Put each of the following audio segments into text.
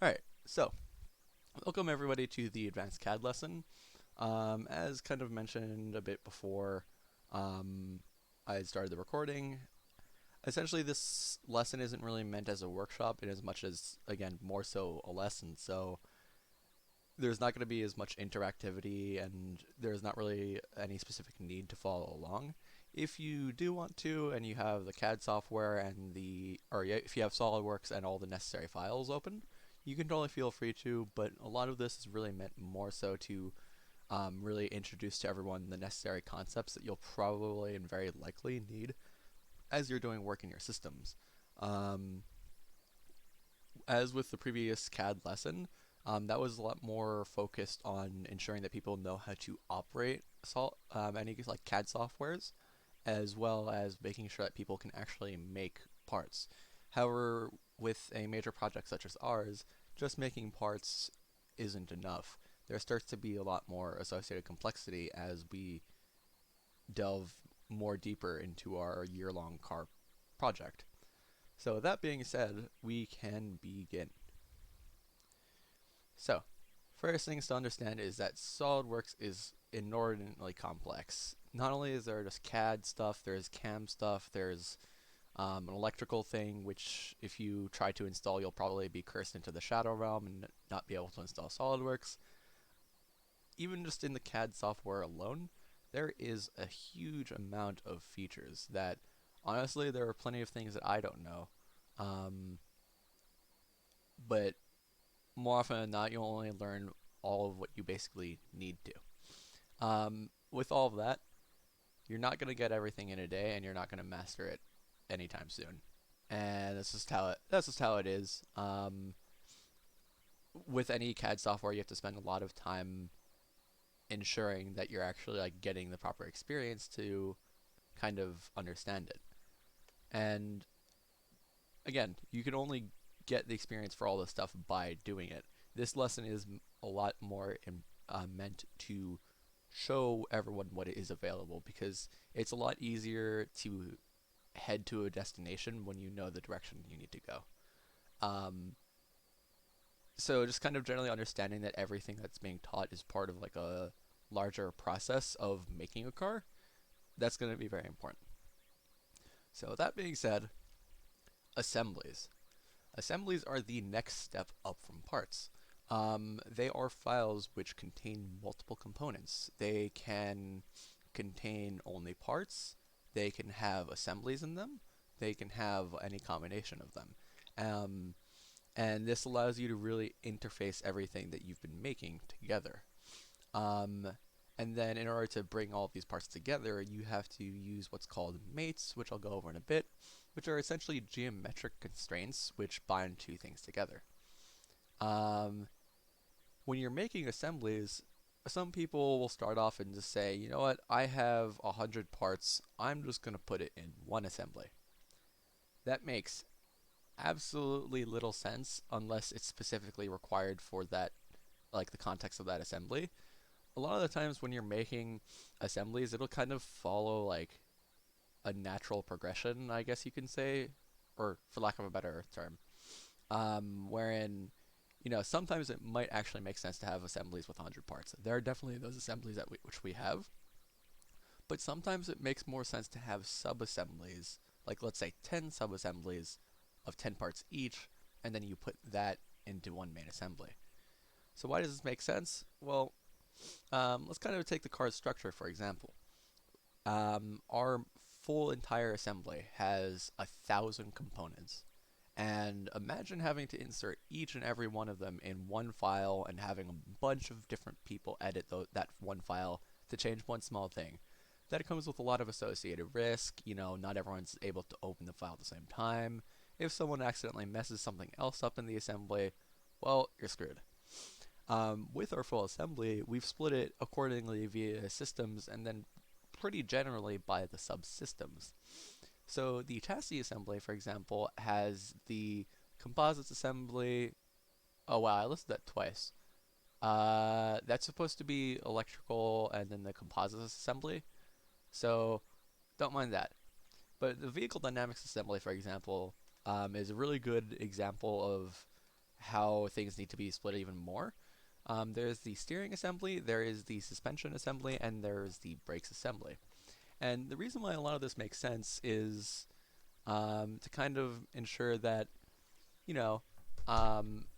Alright, so welcome everybody to the advanced CAD lesson. As kind of mentioned a bit before um, I started the recording, essentially this lesson isn't really meant as a workshop in as much as, again, more so a lesson. So there's not going to be as much interactivity and there's not really any specific need to follow along. If you do want to and you have the CAD software and if you have SolidWorks and all the necessary files open, you can totally feel free to, but a lot of this is really meant more so to really introduce to everyone the necessary concepts that you'll probably and very likely need as you're doing work in your systems. Um, as with the previous CAD lesson, that was a lot more focused on ensuring that people know how to operate any like CAD softwares, as well as making sure that people can actually make parts. However, with a major project such as ours, just making parts isn't enough. There starts to be a lot more associated complexity as we delve more deeper into our year-long car project. So that being said, we can begin. So, first things to understand is that SolidWorks is inordinately complex. Not only is there just CAD stuff, there's CAM stuff, there's an electrical thing, which if you try to install, you'll probably be cursed into the Shadow Realm and not be able to install SolidWorks. Even just in the CAD software alone, there is a huge amount of features that, honestly, there are plenty of things that I don't know. Um, but more often than not, you'll only learn all of what you basically need to. With all of that, you're not going to get everything in a day, and you're not going to master it anytime soon. And that's just how it is. With any CAD software, you have to spend a lot of time ensuring that you're actually like getting the proper experience to kind of understand it. And again, you can only get the experience for all this stuff by doing it. This lesson is a lot more meant to show everyone what is available because it's a lot easier to head to a destination when you know the direction you need to go. Um, so just kind of generally understanding that everything that's being taught is part of like a larger process of making a car, that's going to be very important. So that being said, assemblies. Assemblies are the next step up from parts. They are files which contain multiple components. They can contain only parts, they can have assemblies in them, they can have any combination of them. Um, and this allows you to really interface everything that you've been making together. Um, and then in order to bring all of these parts together, you have to use what's called mates, which I'll go over in a bit, which are essentially geometric constraints which bind two things together. Um, when you're making assemblies, some people will start off and just say, you know what, I have 100 parts, I'm just going to put it in one assembly. That makes absolutely little sense unless it's specifically required for that, like the context of that assembly. A lot of the times when you're making assemblies, it'll kind of follow like a natural progression, I guess you can say, or for lack of a better term, wherein sometimes it might actually make sense to have assemblies with 100 parts. There are definitely those assemblies which we have, but sometimes it makes more sense to have sub-assemblies, like let's say 10 sub-assemblies of 10 parts each, and then you put that into one main assembly. So why does this make sense? Well, let's kind of take the card structure for example. Our full entire assembly has 1,000 components. And imagine having to insert each and every one of them in one file and having a bunch of different people edit that one file to change one small thing. That comes with a lot of associated risk. Not everyone's able to open the file at the same time. If someone accidentally messes something else up in the assembly, well, you're screwed. With our full assembly, we've split it accordingly via systems and then pretty generally by the subsystems. So the chassis assembly, for example, has the composites assembly. Oh wow, I listed that twice. That's supposed to be electrical and then the composites assembly. So don't mind that. But the vehicle dynamics assembly, for example, is a really good example of how things need to be split even more. There's the steering assembly, there is the suspension assembly, and there's the brakes assembly. And the reason why a lot of this makes sense is to kind of ensure that, you know,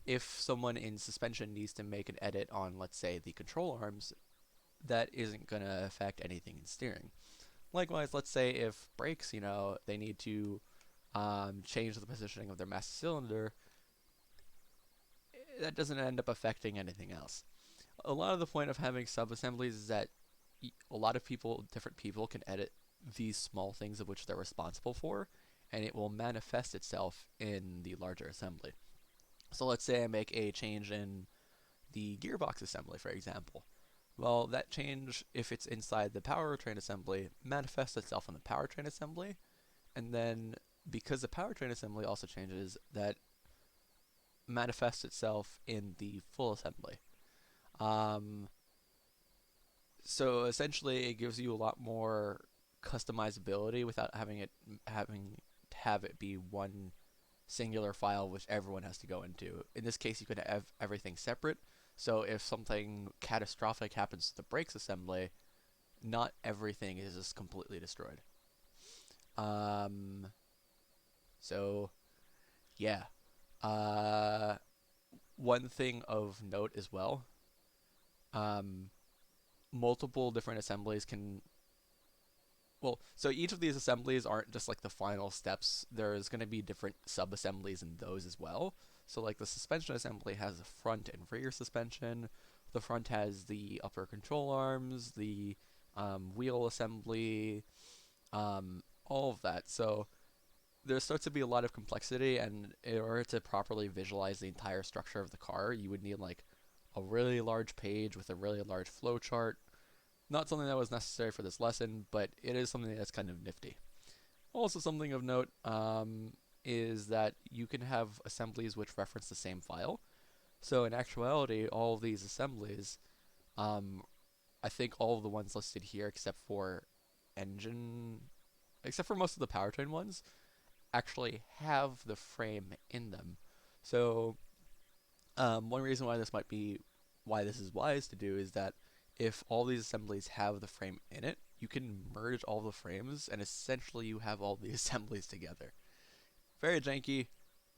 if someone in suspension needs to make an edit on, let's say, the control arms, that isn't going to affect anything in steering. Likewise, let's say if brakes, they need to change the positioning of their master cylinder, that doesn't end up affecting anything else. A lot of the point of having sub-assemblies is that a lot of people, different people, can edit these small things of which they're responsible for, and it will manifest itself in the larger assembly. So let's say I make a change in the gearbox assembly, for example. Well, that change, if it's inside the powertrain assembly, manifests itself in the powertrain assembly, and then because the powertrain assembly also changes, that manifests itself in the full assembly. Um, so essentially, it gives you a lot more customizability without having to have it be one singular file which everyone has to go into. In this case, you could have everything separate. So if something catastrophic happens to the brakes assembly, not everything is just completely destroyed. Um, so yeah. Uh, One thing of note as well, um, multiple different assemblies can, well, so each of these assemblies aren't just like the final steps. There's going to be different sub-assemblies in those as well. So like the suspension assembly has a front and rear suspension. The front has the upper control arms, the wheel assembly, all of that. So there starts to be a lot of complexity, and in order to properly visualize the entire structure of the car, you would need like a really large page with a really large flow chart. Not something that was necessary for this lesson, but it is something that's kind of nifty. Also, something of note is that you can have assemblies which reference the same file. So in actuality, all of these assemblies, um, I think all of the ones listed here, engine, except for most of the powertrain ones, actually have the frame in them. So one reason why this is wise to do is that if all these assemblies have the frame in it, you can merge all the frames, and essentially you have all the assemblies together. Very janky,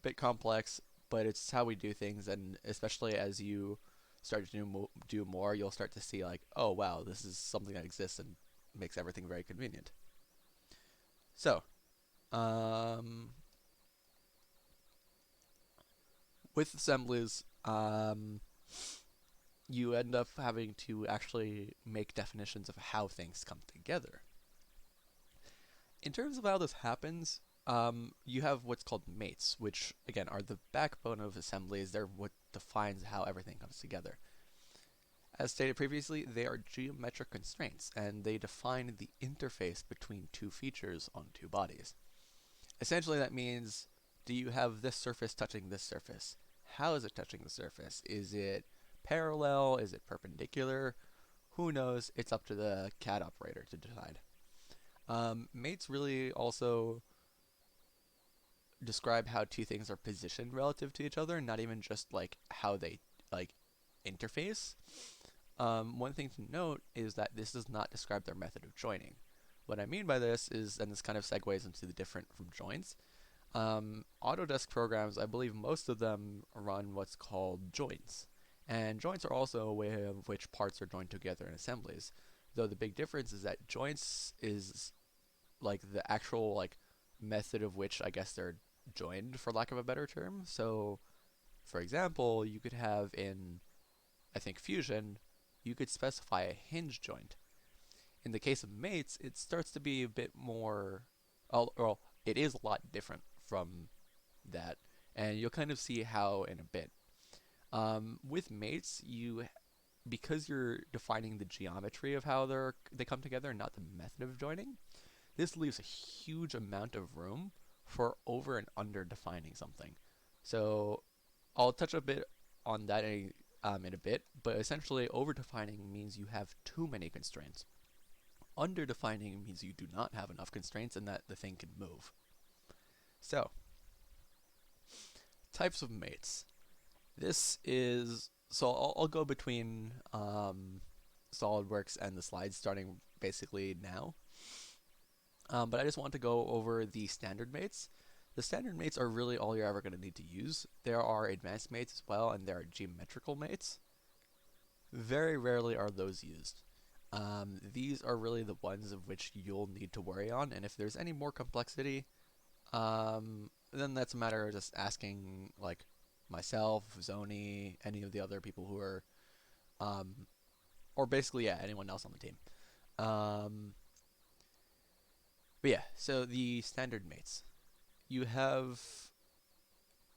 bit complex, but it's how we do things, and especially as you start to do more, you'll start to see like, oh wow, this is something that exists and makes everything very convenient. So, um, with assemblies, you end up having to actually make definitions of how things come together. In terms of how this happens, you have what's called mates, which again are the backbone of assemblies. They're what defines how everything comes together. As stated previously, they are geometric constraints, and they define the interface between two features on two bodies. Essentially, that means, do you have this surface touching this surface? How is it touching the surface? Is it parallel? Is it perpendicular? Who knows? It's up to the CAD operator to decide. Mates really also describe how two things are positioned relative to each other, not even just like how they like interface. One thing to note is that this does not describe their method of joining. What I mean by this is, and this kind of segues into the different from joints. Autodesk programs, I believe most of them run what's called joints. And joints are also a way of which parts are joined together in assemblies. Though the big difference is that joints is like the actual like method of which I guess they're joined, for lack of a better term. So, for example, you could have in, I think, Fusion, you could specify a hinge joint. In the case of mates, it starts to be a bit more, well, it is a lot different from that, and you'll kind of see how in a bit. With mates, because you're defining the geometry of how they come together, not the method of joining, this leaves a huge amount of room for over and under defining something. So I'll touch a bit on that in a bit, but essentially over defining means you have too many constraints. Under defining means you do not have enough constraints and that the thing can move. So, types of mates. This is, so I'll go between SolidWorks and the slides starting basically now. But I just want to go over the standard mates. The standard mates are really all you're ever going to need to use. There are advanced mates as well, and there are geometrical mates. Very rarely are those used. These are really the ones of which you'll need to worry on, and if there's any more complexity, then that's a matter of just asking, like, myself, Zoni, any of the other people who are, or basically, yeah, anyone else on the team. But yeah, so the standard mates. You have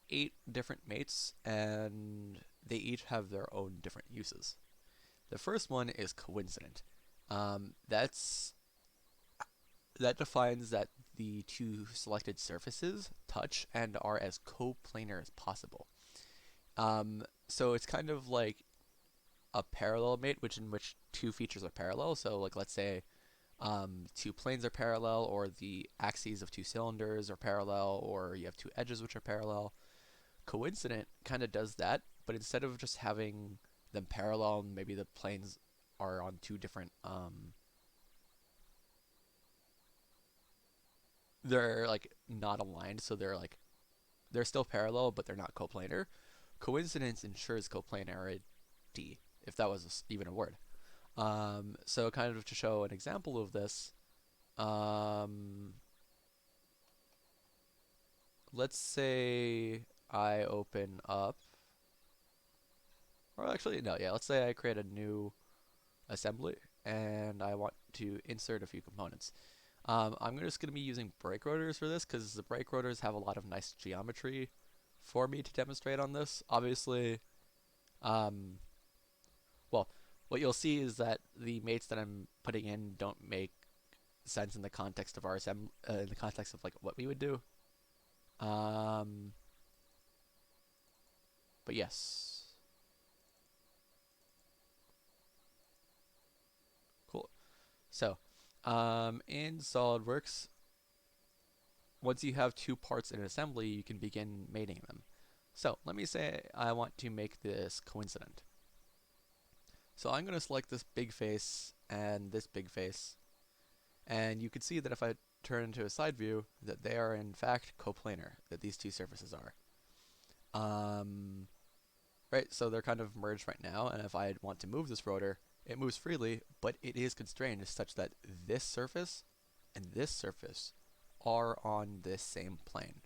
8 different mates, and they each have their own different uses. The first one is coincident. That defines that the two selected surfaces touch and are as coplanar as possible. So it's kind of like a parallel mate, in which two features are parallel. So like let's say two planes are parallel, or the axes of two cylinders are parallel, or you have two edges which are parallel. Coincident kind of does that, but instead of just having them parallel, and maybe the planes are on two different they're like not aligned, so they're still parallel, but they're not coplanar. Coincidence ensures coplanarity, if that was even a word. So kind of to show an example of this, let's say I open up, or actually no, yeah, let's say I create a new assembly and I want to insert a few components. I'm just going to be using brake rotors for this because the brake rotors have a lot of nice geometry for me to demonstrate on this. Obviously, um, well, what you'll see is that the mates that I'm putting in don't make sense in the context of our in the context of like what we would do. But yes, cool. So, in SolidWorks, once you have two parts in an assembly, you can begin mating them. So let me say I want to make this coincident. So I'm going to select this big face and this big face, and you can see that if I turn into a side view, that they are in fact coplanar, that these two surfaces are. Right, so they're kind of merged right now, and if I want to move this rotor, it moves freely, but it is constrained such that this surface and this surface are on this same plane.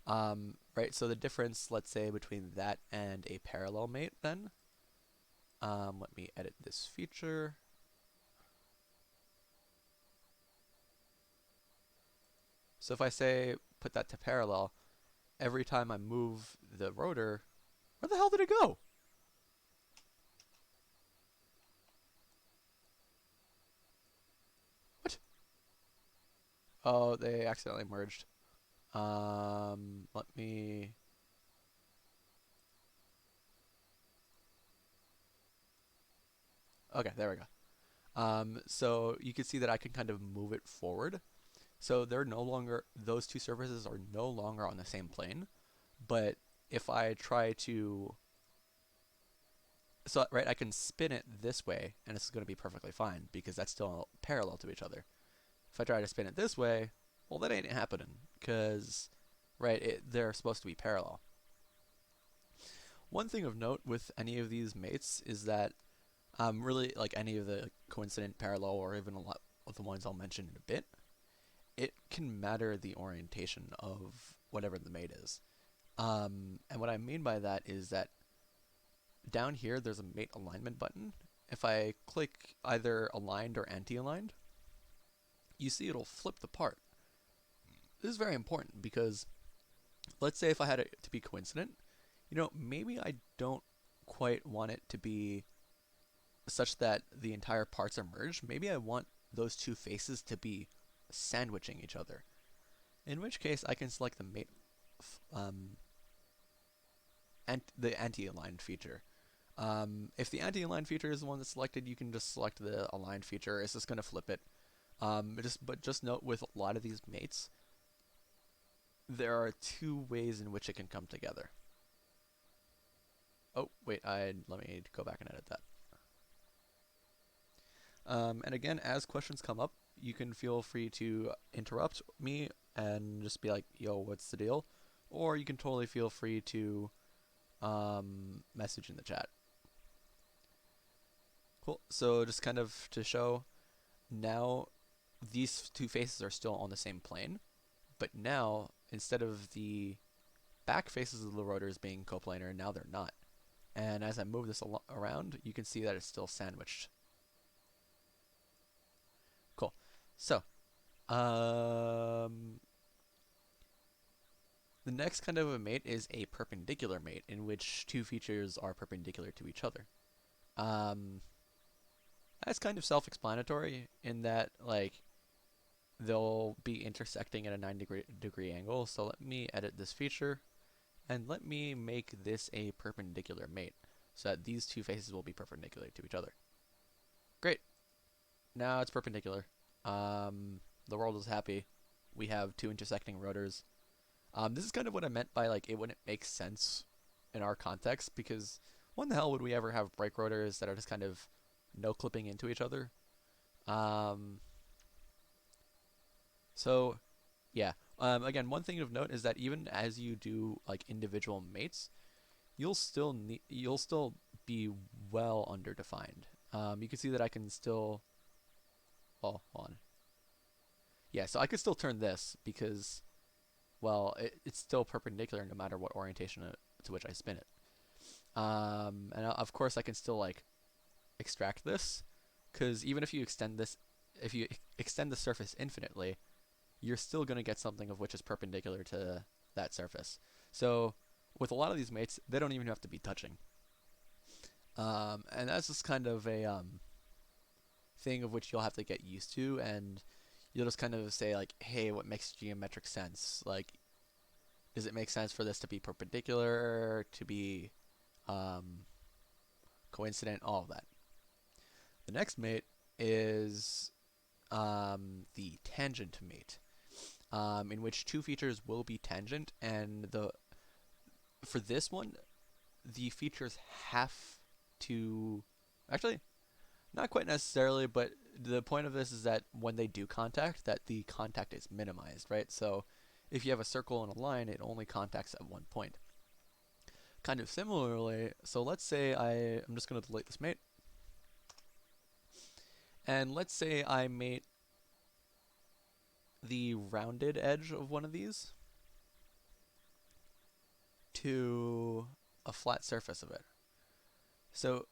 Right, so the difference, let's say, between that and a parallel mate then, let me edit this feature. So if I say put that to parallel, every time I move the rotor, where the hell did it go? What? Oh, they accidentally merged. Let me... Okay, there we go. So you can see that I can kind of move it forward. So they're no longer, those two surfaces are no longer on the same plane. But if I try to, so right, I can spin it this way, and it's going to be perfectly fine because that's still parallel to each other. If I try to spin it this way, well, that ain't happening because, right, they're supposed to be parallel. One thing of note with any of these mates is that really, like any of the coincident, parallel, or even a lot of the ones I'll mention in a bit, it can matter the orientation of whatever the mate is. And what I mean by that is that down here there's a mate alignment button. If I click either aligned or anti-aligned, you see it'll flip the part. This is very important because let's say if I had it to be coincident, maybe I don't quite want it to be such that the entire parts are merged. Maybe I want those two faces to be sandwiching each other. In which case I can select the mate and the anti-aligned feature. If the anti-aligned feature is the one that's selected, you can just select the aligned feature. It's just going to flip it. But just note with a lot of these mates, there are two ways in which it can come together. oh wait, let me go back and edit that. And again, as questions come up, you can feel free to interrupt me and just be like, yo, what's the deal? Or you can totally feel free to message in the chat. Cool. So just kind of to show, now these two faces are still on the same plane, but now instead of the back faces of the rotors being coplanar, now they're not. And as I move this around, you can see that it's still sandwiched. Cool. So, the next kind of a mate is a perpendicular mate, in which two features are perpendicular to each other. That's kind of self-explanatory in that, like, they'll be intersecting at a 90-degree angle. So let me edit this feature, and let me make this a perpendicular mate, so that these two faces will be perpendicular to each other. Great. Now it's perpendicular. The world is happy. We have two intersecting rotors. This is kind of what I meant by, like, it wouldn't make sense in our context, because when the hell would we ever have brake rotors that are just kind of no clipping into each other? So yeah. Again, one thing of note is that even as you do like individual mates, you'll still be well underdefined. You can see that I can still, oh, hold on. Yeah, so I could still turn this because, well, it's still perpendicular no matter what orientation to which I spin it. And of course I can still like extract this, because even if you extend this, if you extend the surface infinitely, you're still going to get something of which is perpendicular to that surface. So with a lot of these mates, they don't even have to be touching. And that's just kind of a thing of which you'll have to get used to, and you'll just kind of say like, hey, what makes geometric sense? Like, does it make sense for this to be perpendicular, to be coincident, all of that. The next mate is the tangent mate, in which two features will be tangent, and for this one, the features have to, actually, not quite necessarily, but the point of this is that when they do contact, that the contact is minimized, right? So if you have a circle and a line, it only contacts at one point. Kind of similarly, so let's say I'm just going to delete this mate, and let's say I mate the rounded edge of one of these to a flat surface of it. So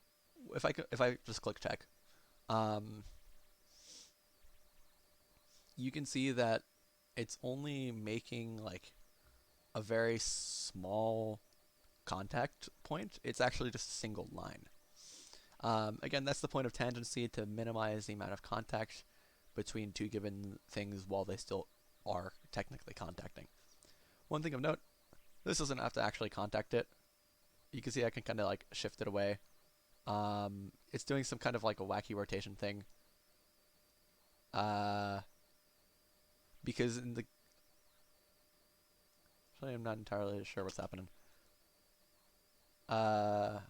if I just click check, you can see that it's only making like a very small contact point. It's actually just a single line. Again, that's the point of tangency, to minimize the amount of contact between two given things while they still are technically contacting. One thing of note, this doesn't have to actually contact it. You can see I can kind of like shift it away. It's doing some kind of like a wacky rotation thing. Because in the... Actually, I'm not entirely sure what's happening. Yeah,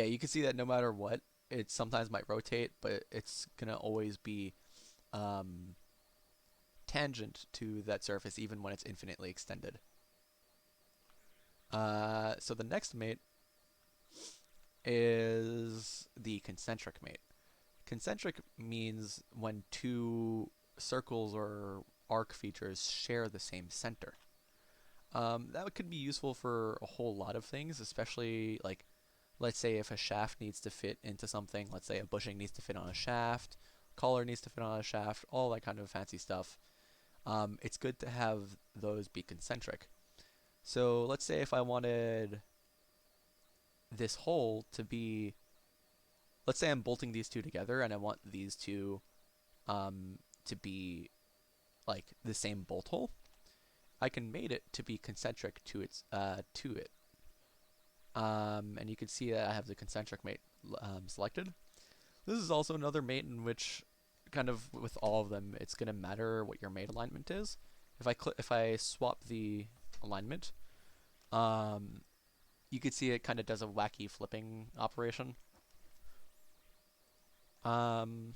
you can see that no matter what, it sometimes might rotate, but it's gonna always be tangent to that surface even when it's infinitely extended. So the next mate is the concentric mate. Concentric means when two circles or arc features share the same center. That could be useful for a whole lot of things, especially like, let's say if a shaft needs to fit into something, let's say a bushing needs to fit on a shaft, collar needs to fit on a shaft, all that kind of fancy stuff. It's good to have those be concentric. So let's say if I wanted this hole to be, let's say I'm bolting these two together and I want these two to be like the same bolt hole, I can mate it to be concentric to its to it. And you can see that I have the concentric mate selected. This is also another mate in which, kind of with all of them, it's going to matter what your mate alignment is. If I swap the alignment, you could see it kind of does a wacky flipping operation. Um,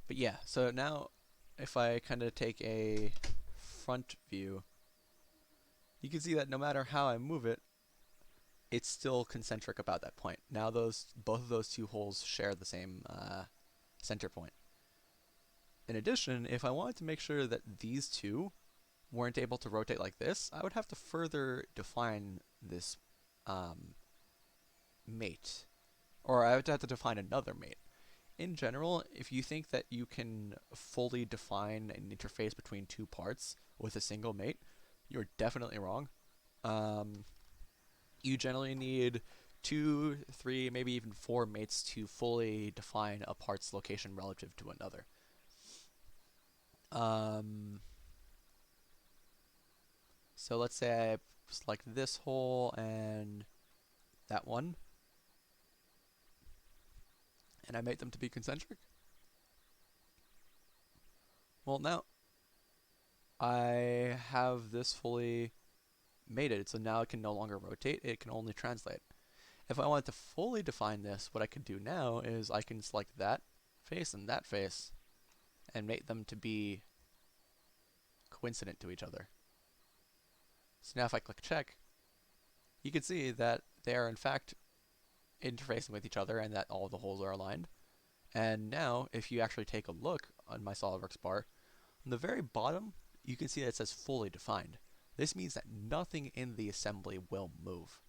but yeah, so now if I kind of take a front view, you can see that no matter how I move it, it's still concentric about that point. Now both of those two holes share the same center point. In addition, if I wanted to make sure that these two weren't able to rotate like this, I would have to further define this mate. Or I would have to define another mate. In general, if you think that you can fully define an interface between two parts with a single mate, you're definitely wrong. You generally need 2, 3, maybe even 4 mates to fully define a part's location relative to another. So let's say I select this hole and that one, and I mate them to be concentric. Well, now I have this fully mated, so now it can no longer rotate, it can only translate. If I wanted to fully define this, what I could do now is I can select that face and that face and mate them to be coincident to each other. So now if I click check, you can see that they are in fact interfacing with each other and that all the holes are aligned. And now if you actually take a look on my SolidWorks bar, on the very bottom you can see that it says fully defined. This means that nothing in the assembly will move.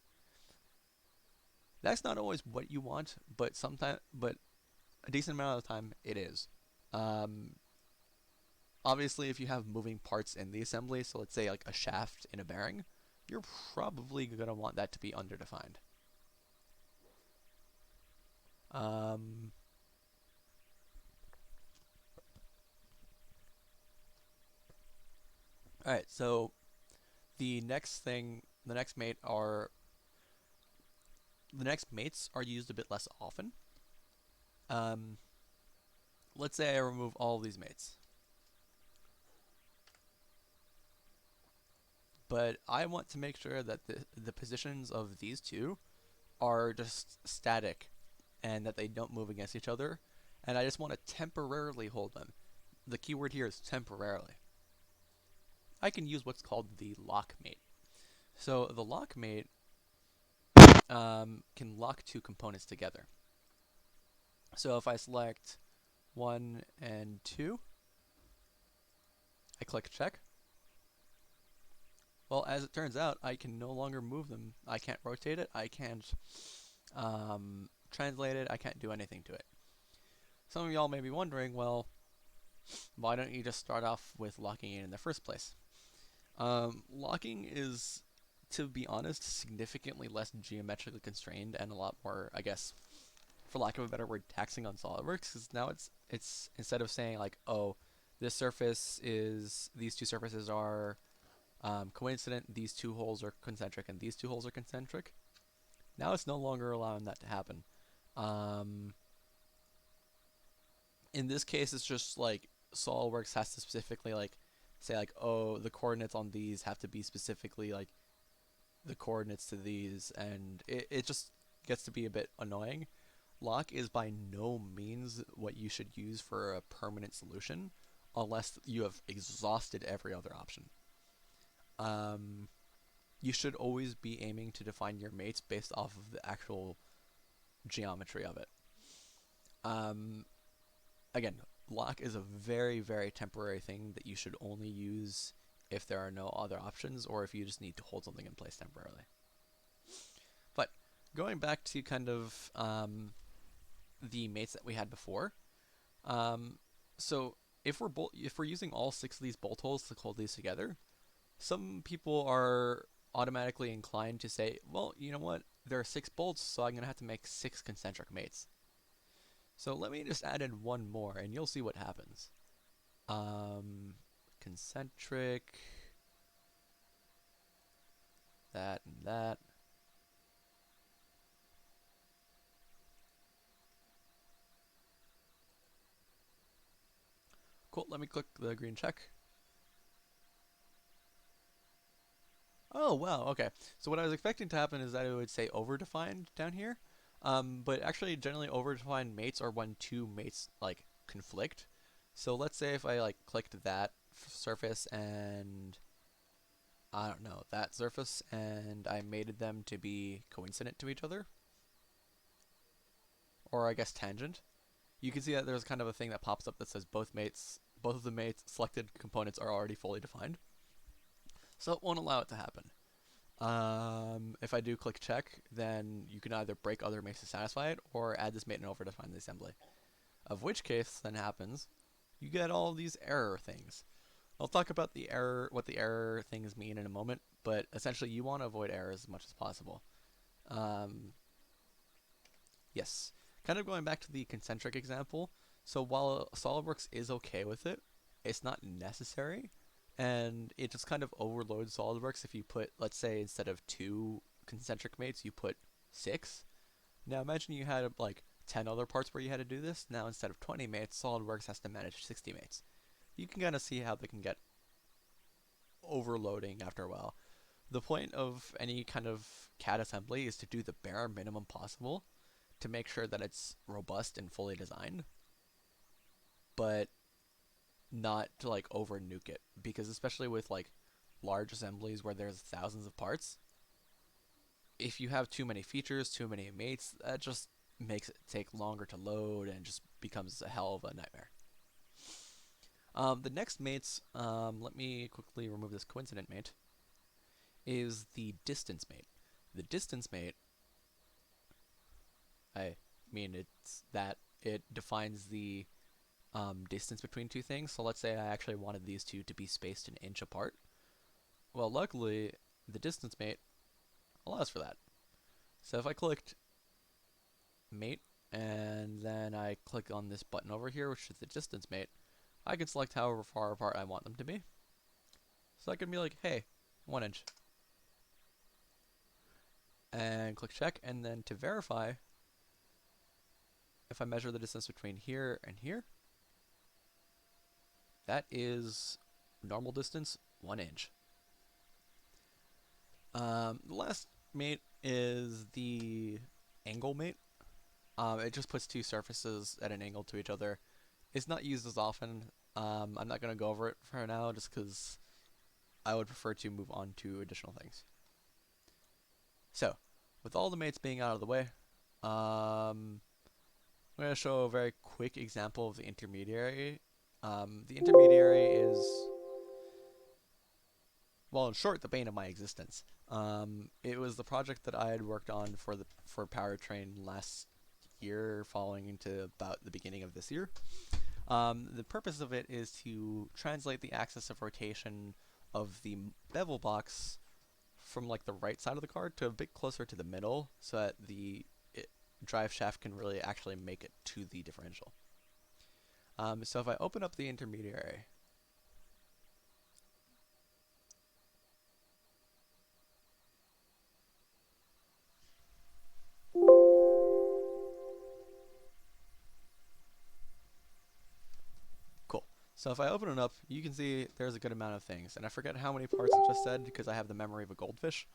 That's not always what you want, but a decent amount of the time it is. Obviously, if you have moving parts in the assembly, so let's say like a shaft in a bearing, you're probably going to want that to be underdefined. Alright, so the next mates are used a bit less often. Let's say I remove all of these mates. But I want to make sure that the positions of these two are just static and that they don't move against each other. And I just want to temporarily hold them. The keyword here is temporarily. I can use what's called the lock mate. So the lock mate can lock two components together. So if I select 1 and 2, I click check. Well, as it turns out, I can no longer move them. I can't rotate it. I can't translate it. I can't do anything to it. Some of y'all may be wondering, well, why don't you just start off with locking it in the first place? Locking is, to be honest, significantly less geometrically constrained and a lot more, I guess, for lack of a better word, taxing on SolidWorks. Because now it's instead of saying like, oh, these two surfaces are coincident, these two holes are concentric, and these two holes are concentric. Now it's no longer allowing that to happen. In this case, it's just like SolidWorks has to specifically like say like, oh, the coordinates on these have to be specifically like the coordinates to these, and it just gets to be a bit annoying. Lock is by no means what you should use for a permanent solution unless you have exhausted every other option. You should always be aiming to define your mates based off of the actual geometry of it. Again, lock is a very, very temporary thing that you should only use if there are no other options or if you just need to hold something in place temporarily. But going back to kind of the mates that we had before, so if we're using all 6 of these bolt holes to hold these together, some people are automatically inclined to say, well, you know what, there are 6 bolts, so I'm going to have to make 6 concentric mates. So let me just add in one more, and you'll see what happens. Concentric, that and that. Cool, let me click the green check. Oh, wow, okay. So what I was expecting to happen is that it would say overdefined down here. But actually, generally, overdefined mates are when two mates, like, conflict. So let's say if I, like, clicked that surface and, I don't know, that surface, and I mated them to be coincident to each other, or I guess tangent, you can see that there's kind of a thing that pops up that says both of the mates selected components are already fully defined. So it won't allow it to happen. If I do click check, then you can either break other mates to satisfy it, or add this mate and overdefine the assembly. Of which case then happens, you get all these error things. I'll talk about what the error things mean in a moment, but essentially you want to avoid errors as much as possible. Um, yes, kind of going back to the concentric example. So while SolidWorks is okay with it, it's not necessary, and it just kind of overloads SolidWorks if you put, let's say, instead of 2 concentric mates, you put 6. Now imagine you had like 10 other parts where you had to do this. Now instead of 20 mates, SolidWorks has to manage 60 mates. You can kind of see how they can get overloading after a while. The point of any kind of CAD assembly is to do the bare minimum possible to make sure that it's robust and fully designed, but not to like over nuke it. Because especially with like large assemblies where there's thousands of parts, if you have too many features, too many mates, that just makes it take longer to load and just becomes a hell of a nightmare. The next mates, let me quickly remove this coincident mate, is the distance mate. The distance mate, I mean, it's that it defines the distance between two things. So let's say I actually wanted these two to be spaced an inch apart. Well, luckily, the distance mate allows for that. So if I clicked mate and then I click on this button over here, which is the distance mate, I can select however far apart I want them to be. So I can be like, hey, 1 inch. And click check, and then to verify, if I measure the distance between here and here, that is normal distance, 1 inch. The last mate is the angle mate. It just puts two surfaces at an angle to each other. It's not used as often. I'm not going to go over it for now just because I would prefer to move on to additional things. So, with all the mates being out of the way, I'm going to show a very quick example of the intermediary. The intermediary is, well, in short, the bane of my existence. It was the project that I had worked on for Powertrain last year, following into about the beginning of this year. The purpose of it is to translate the axis of rotation of the bevel box from like the right side of the car to a bit closer to the middle, so that the drive shaft can really actually make it to the differential. So if I open up the intermediary, cool. So if I open it up, you can see there's a good amount of things, and I forget how many parts it just said because I have the memory of a goldfish.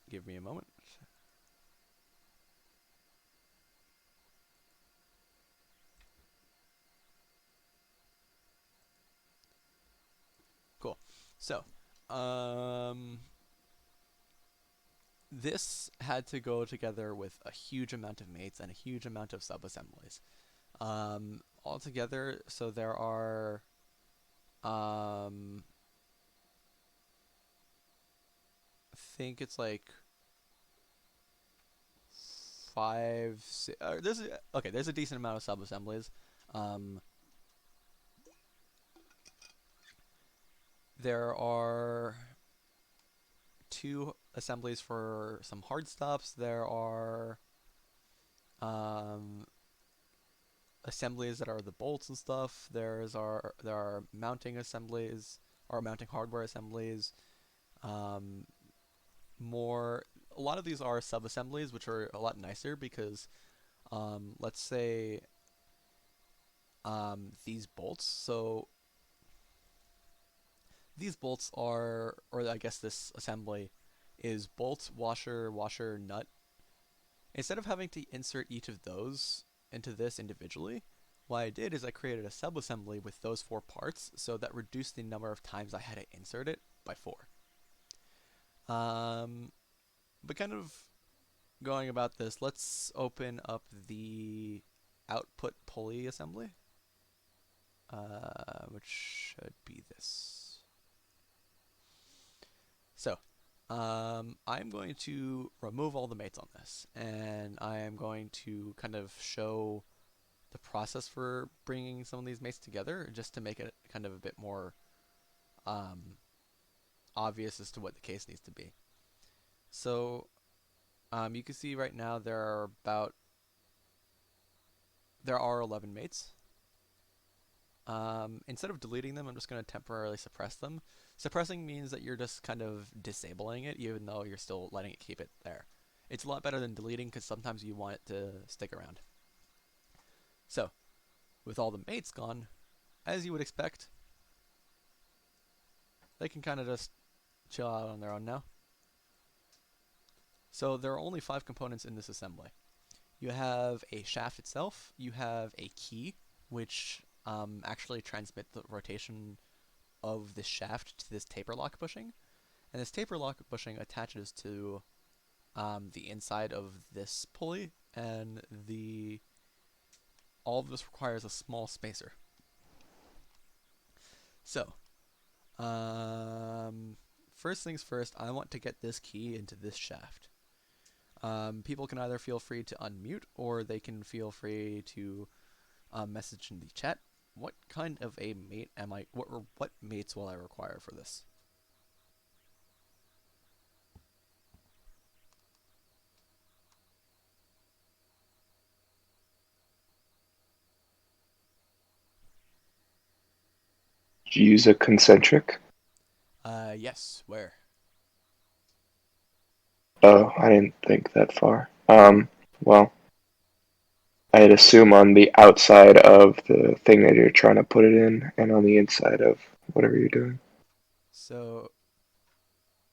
Give me a moment. Cool. So, this had to go together with a huge amount of mates and a huge amount of sub-assemblies. Altogether, so there are, I think it's like five, six, there's a decent amount of sub-assemblies. Um, there are 2 assemblies for some hard stops. There are assemblies that are the bolts and stuff. There are mounting assemblies or mounting hardware assemblies. Um, more a lot of these are sub-assemblies, which are a lot nicer because let's say these bolts. So these bolts are, or I guess this assembly is bolt, washer, washer, nut. Instead of having to insert each of those into this individually, what I did is I created a subassembly with those four parts, so that reduced the number of times I had to insert it by four. But kind of going about this, let's open up the output pulley assembly, which should be this. So, I'm going to remove all the mates on this, and I am going to kind of show the process for bringing some of these mates together, just to make it kind of a bit more obvious as to what the case needs to be. So, you can see right now there are 11 mates. Instead of deleting them, I'm just going to temporarily suppress them. Suppressing means that you're just kind of disabling it, even though you're still letting it keep it there. It's a lot better than deleting, because sometimes you want it to stick around. So, with all the mates gone, as you would expect, they can kind of just chill out on their own now. So there are only 5 components in this assembly. You have a shaft itself, you have a key, which actually transmit the rotation of this shaft to this taper lock bushing, and this taper lock bushing attaches to the inside of this pulley, and all of this requires a small spacer. So, first things first, I want to get this key into this shaft. People can either feel free to unmute, or they can feel free to message in the chat. What kind of a mate am I? What mates will I require for this? Did you use a concentric? Yes. Where? Oh, I didn't think that far. Well, I'd assume on the outside of the thing that you're trying to put it in, and on the inside of whatever you're doing. So,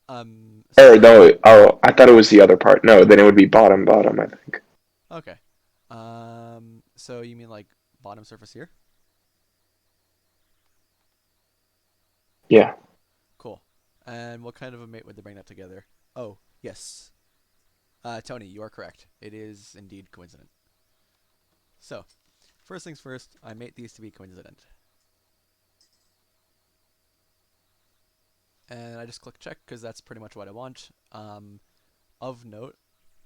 Or so no, oh, I thought it was the other part. No, then it would be bottom, bottom, I think. okay. So you mean like bottom surface here? Yeah. Cool. And what kind of a mate would they bring that together? Oh, yes. Tony, you are correct. It is indeed coincident. So, first things first, I mate these to be coincident. And I just click check, because that's pretty much what I want. Of note,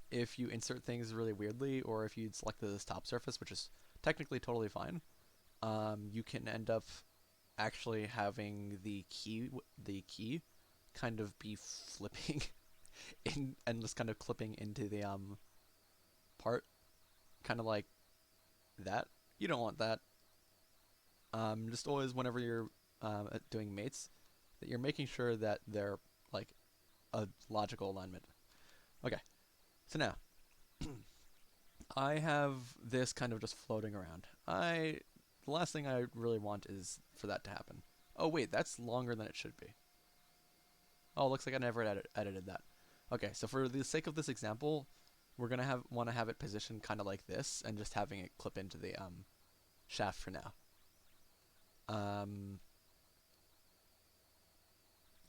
if you insert things really weirdly, or if you select this top surface, which is technically totally fine, you can end up actually having the key kind of be flipping in and just kind of clipping into the part, kind of like that. You don't want that. Just always, whenever you're doing mates, that you're making sure that they're like a logical alignment. Okay, so now I have this kind of just floating around. The last thing I really want is for that to happen. Oh wait, that's longer than it should be. Oh, looks like I never edited that. Okay, so for the sake of this example, we're gonna want to have it positioned kind of like this, and just having it clip into the shaft for now.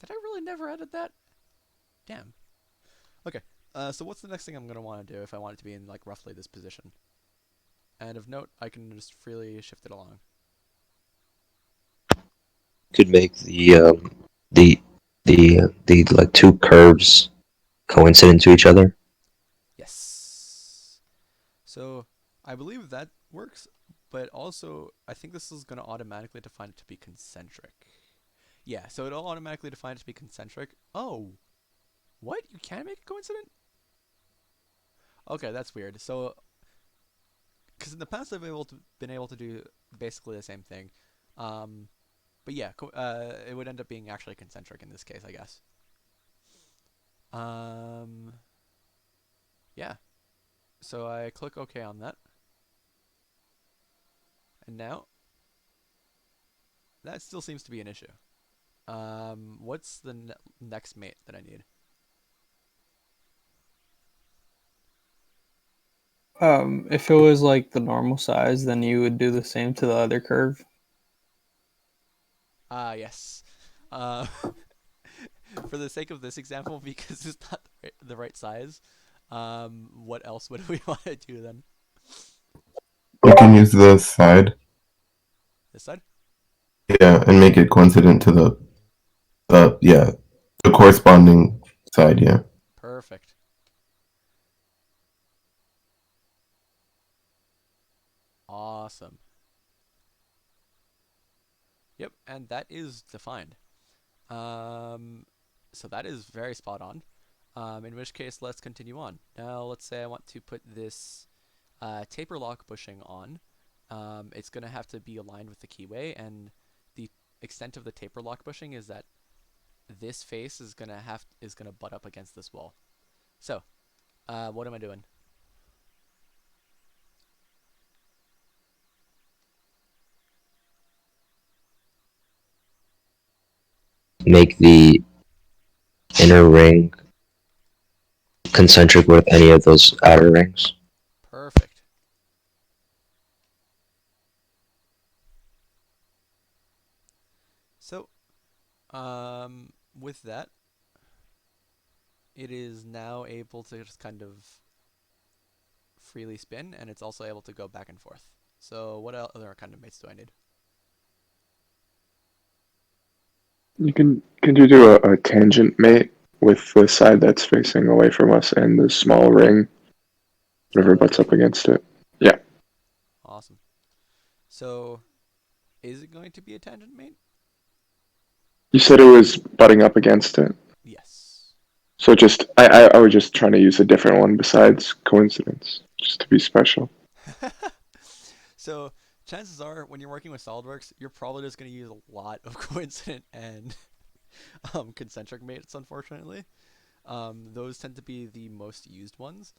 Did I really never edit that? Damn. Okay. So what's the next thing I'm gonna want to do if I want it to be in like roughly this position? And of note, I can just freely shift it along. Could make the the like two curves coincident to each other. Yes. So I believe that works, but also I think this is going to automatically define it to be concentric. Yeah, so it'll automatically define it to be concentric. Oh, what? You can make it coincident? Okay, that's weird. So, because in the past I've been able to do basically the same thing, um, but yeah, it would end up being actually concentric in this case, I guess. Um, yeah. So I click OK on that, and now that still seems to be an issue. What's the next mate that I need? If it was like the normal size, then you would do the same to the other curve. Yes. Uh, for the sake of this example, because it's not the right size, what else would we want to do then? You can use the side, This side? yeah, and make it coincident to yeah, the corresponding side, yeah. Perfect. Awesome. Yep, and that is defined. Um, so that is very spot on. In which case, let's continue on. Now, let's say I want to put this taper lock bushing on. It's going to have to be aligned with the keyway, and the extent of the taper lock bushing is that this face is going to butt up against this wall. So, what am I doing? Make the inner ring concentric with any of those outer rings. Perfect. So, with that, it is now able to just kind of freely spin, and it's also able to go back and forth. So, what other kind of mates do I need? Can you do a tangent mate with the side that's facing away from us and the small ring, whatever Small butts ring? up against it? Yeah. Awesome. So, is it going to be a tangent mate? You said it was butting up against it. Yes. So just I was just trying to use a different one besides coincidence, just to be special. So, chances are, when you're working with SolidWorks, you're probably just going to use a lot of coincident and concentric mates, unfortunately. Those tend to be the most used ones.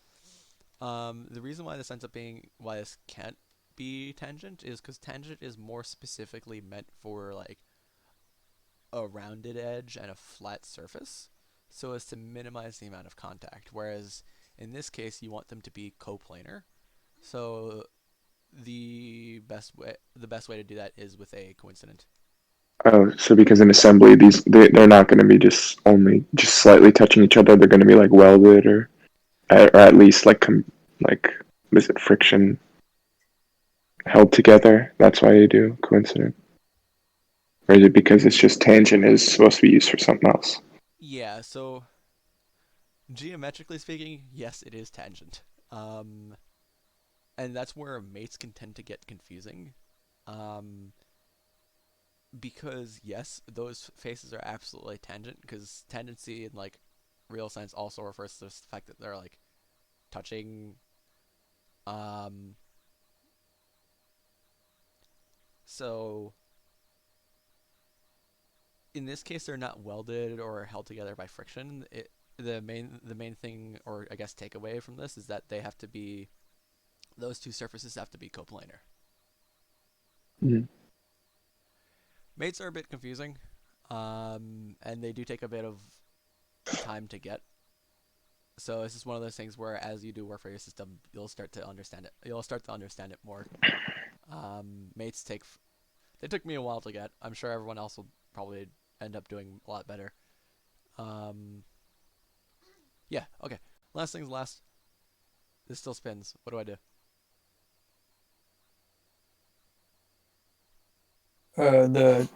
The reason why this can't be tangent is because tangent is more specifically meant for like a rounded edge and a flat surface, so as to minimize the amount of contact. Whereas in this case, you want them to be coplanar. So the best way to do that is with a coincident. Oh, so because in assembly, they're not going to be just slightly touching each other. They're going to be like welded or at least like is it friction held together? That's why you do coincident. Or is it because it's just tangent is supposed to be used for something else? Yeah, so geometrically speaking, yes, it is tangent. And that's where mates can tend to get confusing. Um, because yes, those faces are absolutely tangent, because tangency in like real science also refers to the fact that they're like touching. Um, so in this case, they're not welded or held together by friction. The main thing, or I guess takeaway from this, is that those two surfaces have to be coplanar. Mm. Mates are a bit confusing, and they do take a bit of time to get. So this is one of those things where, as you do work for your system, you'll start to understand it. You'll start to understand it more. Mates they took me a while to get. I'm sure everyone else will probably end up doing a lot better. Um, yeah. Okay. Last things last. This still spins. What do I do? The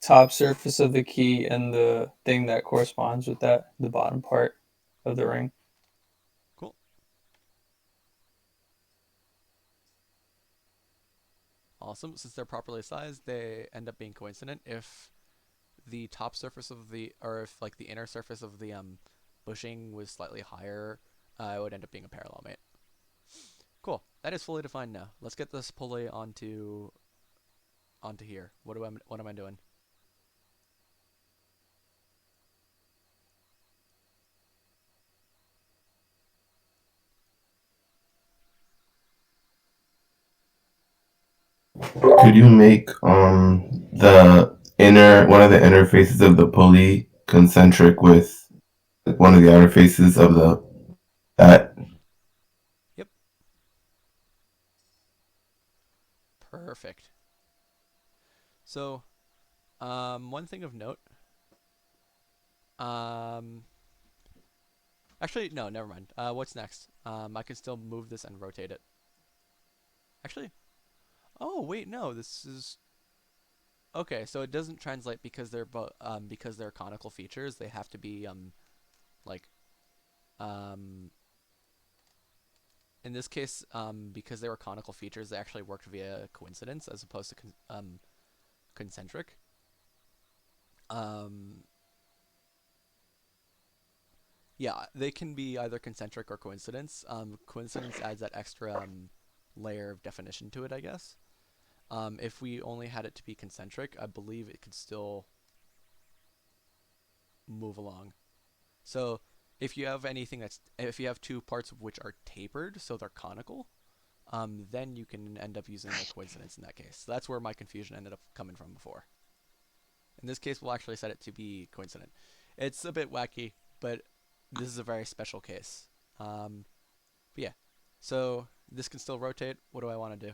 top surface of the key and the thing that corresponds with that, the bottom part of the ring. Cool. Awesome. Since they're properly sized, they end up being coincident. If the top surface of or if like the inner surface of the bushing was slightly higher, it would end up being a parallel mate. Cool. That is fully defined now. Let's get this pulley onto here. What am I doing? Could you make the one of the inner faces of the pulley concentric with one of the outer faces of that. Yep. Perfect. So, one thing of note. Actually, no, never mind. What's next? I can still move this and rotate it. Actually, oh wait, no, this is okay. So it doesn't translate because they're conical features. They have to be like um in this case because they were conical features, they actually worked via coincidence as opposed to concentric. Um, yeah, they can be either concentric or coincidence. Coincidence adds that extra layer of definition to it, I guess. If we only had it to be concentric, I believe it could still move along. So if you have if you have two parts of which are tapered, so they're conical, then you can end up using a coincidence in that case. So that's where my confusion ended up coming from before. In this case, we'll actually set it to be coincident. It's a bit wacky, but this is a very special case. But yeah, so this can still rotate. What do I want to do?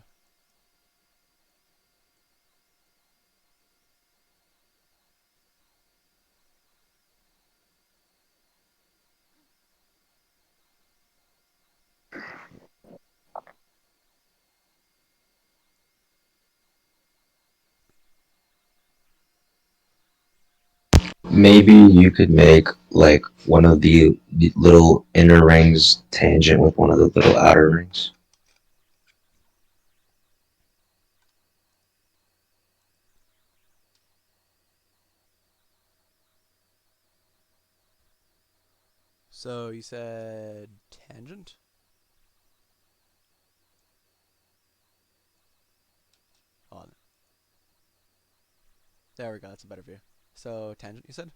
Maybe you could make like one of the little inner rings tangent with one of the little outer rings. So you said tangent? Hold on. There we go. That's a better view. So tangent, you said?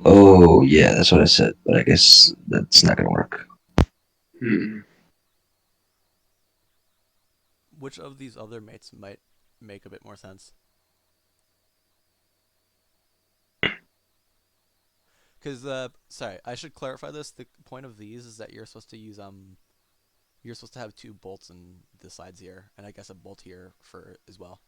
Oh yeah, that's what I said, but I guess that's not gonna work. Which of these other mates might make a bit more sense? Because sorry, I should clarify this. The point of these is that you're supposed to use you're supposed to have two bolts in the sides here, and I guess a bolt here for as well.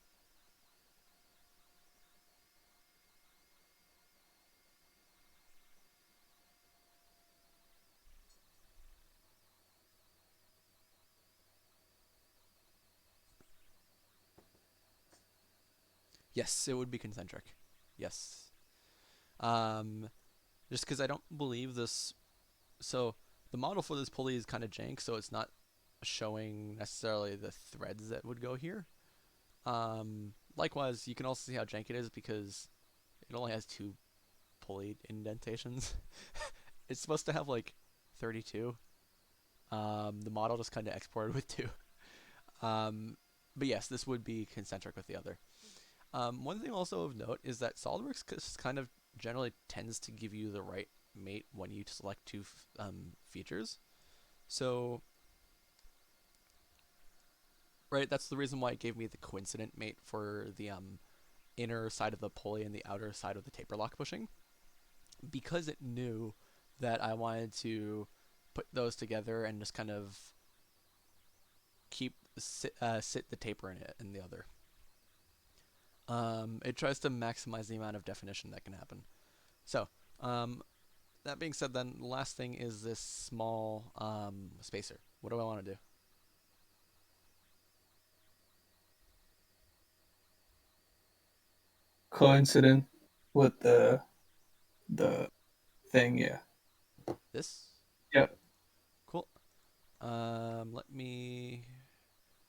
Yes, it would be concentric. Yes. Just because I don't believe this. So the model for this pulley is kind of jank, so it's not showing necessarily the threads that would go here. Likewise, you can also see how jank it is because it only has two pulley indentations. It's supposed to have like 32. The model just kind of exported with two. But yes, this would be concentric with the other. One thing also of note is that SolidWorks kind of generally tends to give you the right mate when you select two features. So, right, that's the reason why it gave me the coincident mate for the inner side of the pulley and the outer side of the taper lock bushing, because it knew that I wanted to put those together and just kind of sit the taper in it in the other. It tries to maximize the amount of definition that can happen. So, that being said, then the last thing is this small spacer. What do I want to do? Coincident with the thing, yeah. This? Yep. Cool. Let me.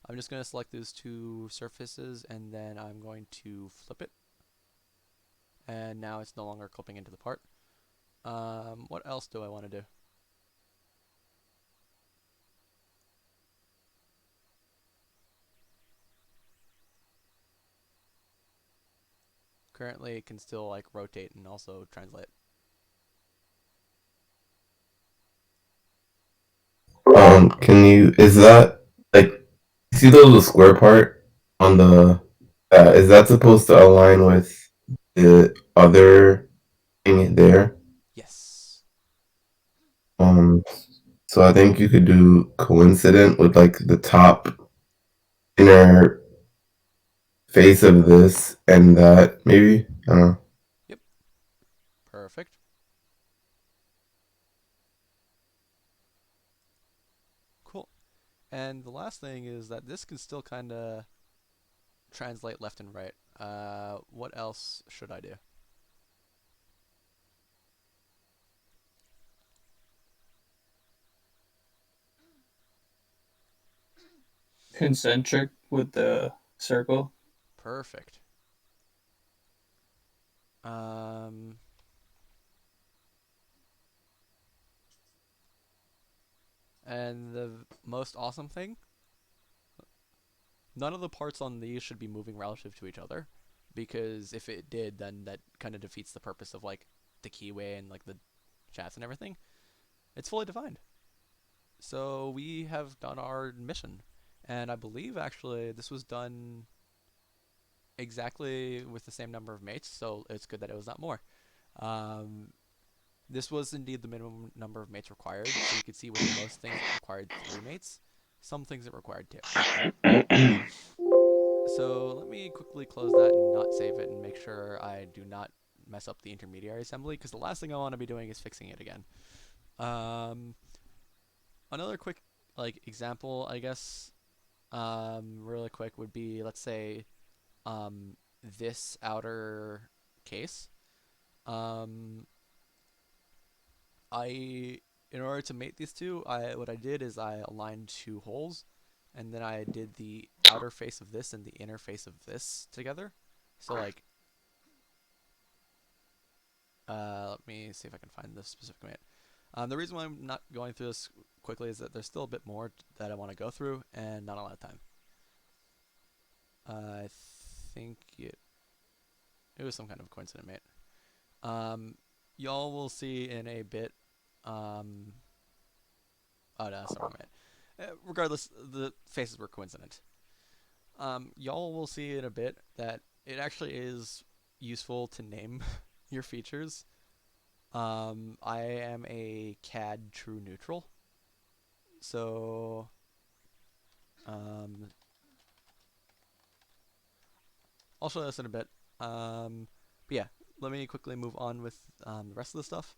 I'm just going to select those two surfaces and then I'm going to flip it. And now it's no longer clipping into the part. What else do I want to do? Currently it can still like rotate and also translate. Is that like, you see the little square part on the Is that supposed to align with the other thing there? Yes. Um, so I think you could do coincident with like the top inner face of this and that, maybe? I don't know. Yep. Perfect. Cool. And the last thing is that this can still kind of translate left and right. What else should I do? Concentric with the circle. Perfect. Um, and the most awesome thing, none of the parts on these should be moving relative to each other, because if it did, then that kind of defeats the purpose of like the keyway and like the chats and everything. It's fully defined. So we have done our mission, and I believe actually this was done exactly with the same number of mates, so it's good that it was not more. Um, this was indeed the minimum number of mates required, so you could see with most things it required 3 mates. Some things it required 2. So let me quickly close that and not save it and make sure I do not mess up the intermediary assembly, because the last thing I want to be doing is fixing it again. Um, another quick like example, I guess, really quick would be, let's say, this outer case. Um, in order to mate these two, what I did is I aligned 2 holes, and then I did the outer face of this and the inner face of this together. So like, let me see if I can find the specific mate. The reason why I'm not going through this quickly is that there's still a bit more that I want to go through, and not a lot of time. I think it was some kind of coincident mate. Y'all will see in a bit. Oh no, that's the wrong mate. Regardless, the faces were coincident. Y'all will see in a bit that it actually is useful to name your features. I am a CAD true neutral, so I'll show this in a bit. But yeah, let me quickly move on with the rest of the stuff.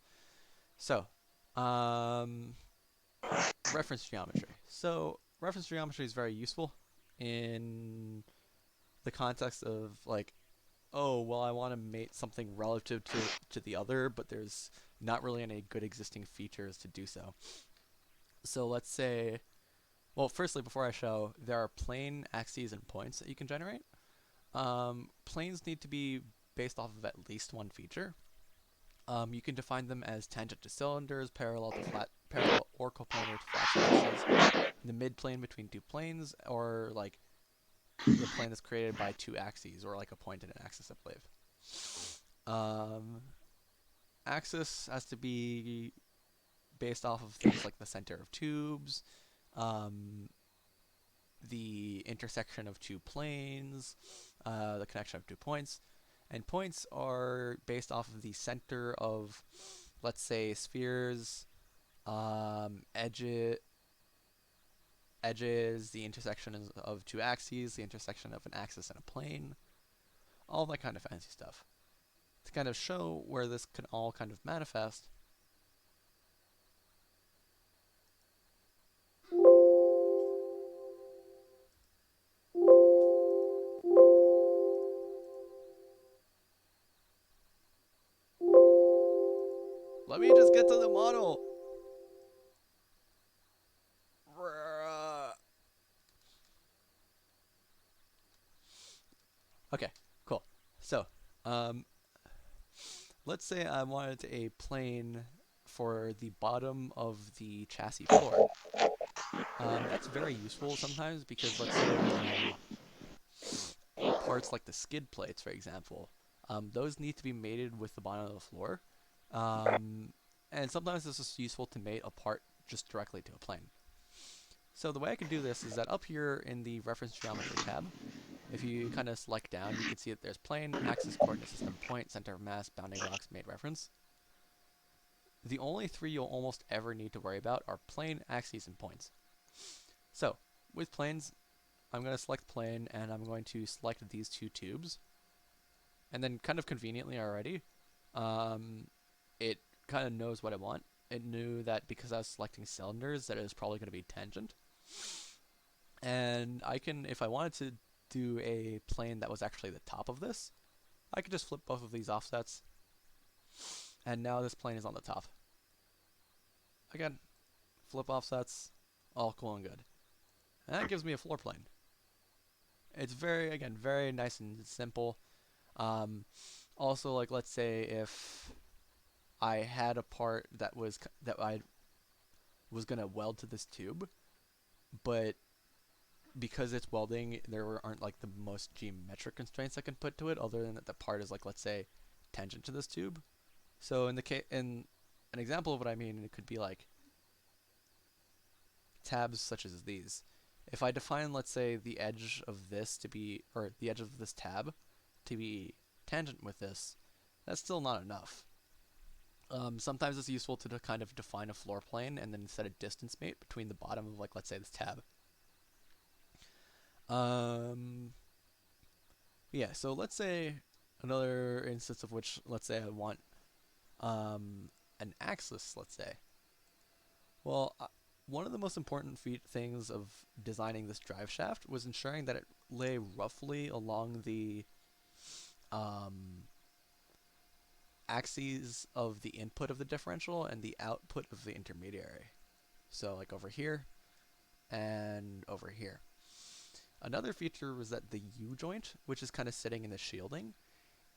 So, reference geometry. So, reference geometry is very useful in the context of like, oh, well, I want to mate something relative to the other, but there's not really any good existing features to do so. So let's say, well, firstly, before I show, there are plane, axes, and points that you can generate. Planes need to be based off of at least one feature. You can define them as tangent to cylinders, parallel or coplanar to flat surfaces, the midplane between 2 planes, or like the plane that's created by 2 axes, or like a point and an axis, I believe. Axis has to be based off of things like the center of tubes, the intersection of 2 planes, the connection of 2 points. And points are based off of the center of, let's say, spheres, edges, the intersection of 2 axes, the intersection of an axis and a plane, all that kind of fancy stuff. To kind of show where this can all kind of manifest, let me just get to the model. Okay, cool. So, let's say I wanted a plane for the bottom of the chassis floor. That's very useful sometimes because, let's say, parts like the skid plates, for example, those need to be mated with the bottom of the floor. And sometimes this is useful to mate a part just directly to a plane. So the way I can do this is that up here in the reference geometry tab, if you kind of select down, you can see that there's plane, axis, coordinate system, point, center of mass, bounding rocks, made reference. The only three you'll almost ever need to worry about are plane, axes, and points. So, with planes, I'm going to select plane, and I'm going to select these two tubes. And then kind of conveniently already, it kind of knows what I want. It knew that because I was selecting cylinders, that it was probably going to be tangent. And I can, if I wanted to do a plane that was actually the top of this, I could just flip both of these offsets, and now this plane is on the top. Again, flip offsets, all cool and good. And that gives me a floor plane. It's very, again, very nice and simple. Also, like, let's say if I had a part that I was gonna weld to this tube, but because it's welding, there aren't like the most geometric constraints I can put to it, other than that the part is like, let's say, tangent to this tube. So in an example of what I mean, it could be like tabs such as these. If I define, let's say, the edge of this to be, or the edge of this tab to be tangent with this, that's still not enough. Sometimes it's useful to kind of define a floor plane and then set a distance mate between the bottom of, like, let's say, this tab. Yeah, so let's say another instance of which, let's say I want an axis, let's say. Well, one of the most important things of designing this drive shaft was ensuring that it lay roughly along the axes of the input of the differential and the output of the intermediary. So like over here and over here. Another feature was that the U-joint, which is kind of sitting in the shielding,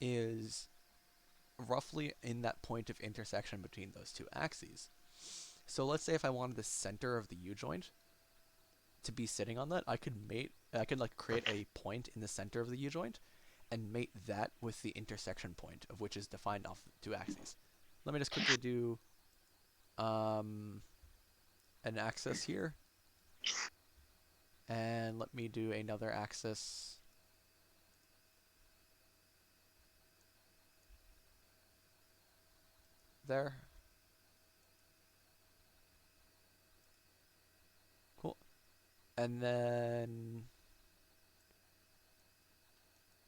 is roughly in that point of intersection between those two axes. So let's say if I wanted the center of the U-joint to be sitting on that, I could like create a point in the center of the U-joint and mate that with the intersection point of which is defined off two axes. Let me just quickly do an axis here. And let me do another axis there. Cool. And then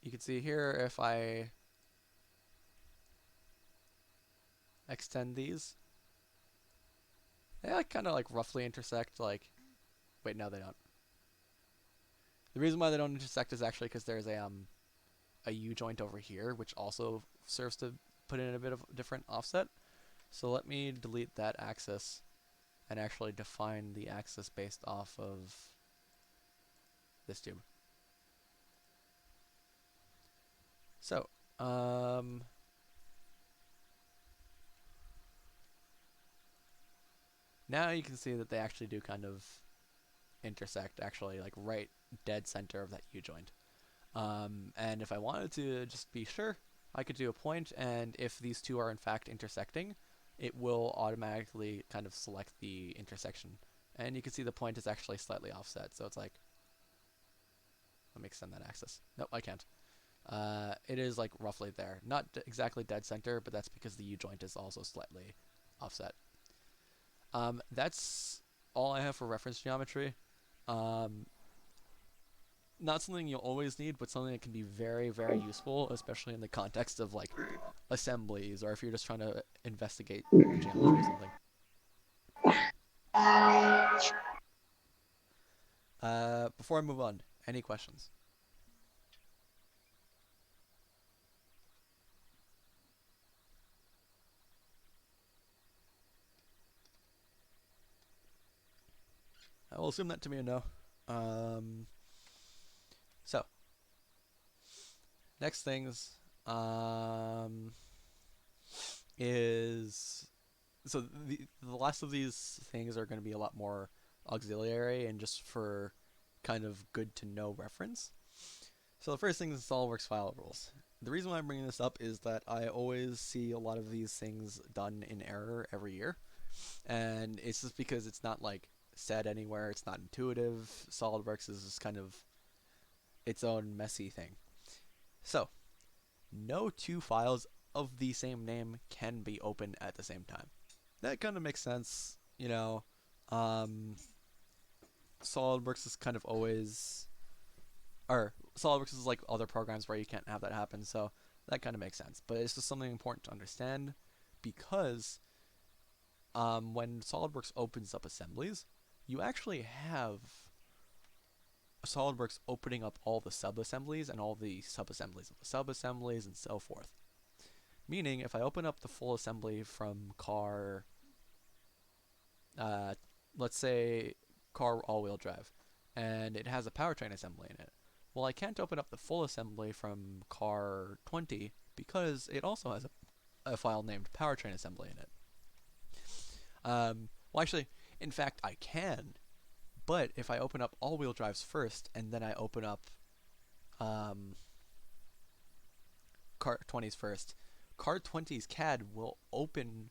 you can see here if I extend these, they like kind of like roughly intersect. Like, wait, no, they don't. The reason why they don't intersect is actually because there's a U-joint over here, which also serves to put in a bit of a different offset. So let me delete that axis and actually define the axis based off of this tube. So, now you can see that they actually do kind of intersect, actually, like right dead center of that U-joint. And if I wanted to just be sure, I could do a point, and if these two are in fact intersecting, it will automatically kind of select the intersection. And you can see the point is actually slightly offset, so it's like, let me extend that axis. Nope, I can't. It is like roughly there. Not exactly dead center, but that's because the U-joint is also slightly offset. That's all I have for reference geometry. Not something you'll always need, but something that can be very, very useful, especially in the context of like assemblies, or if you're just trying to investigate geometry or something. Before I move on, any questions? I will assume that to be a no. So, next things is, so the last of these things are going to be a lot more auxiliary and just for kind of good to know reference. So the first thing is SolidWorks file rules. The reason why I'm bringing this up is that I always see a lot of these things done in error every year, and it's just because it's not like said anywhere, it's not intuitive. SolidWorks is just kind of its own messy thing. So, no two files of the same name can be open at the same time. That kind of makes sense, you know. Um, SolidWorks is kind of always, or SolidWorks is like other programs where you can't have that happen, so that kind of makes sense. But it's just something important to understand because when SolidWorks opens up Assemblies, you actually have SolidWorks opening up all the sub-assemblies and all the sub-assemblies of the sub-assemblies and so forth. Meaning, if I open up the full assembly from car, let's say car all-wheel drive, and it has a powertrain assembly in it, well, I can't open up the full assembly from car 20 because it also has a file named powertrain assembly in it. Well, actually, in fact, I can, but if I open up all-wheel drives first, and then I open up car 20s first, car 20's CAD will open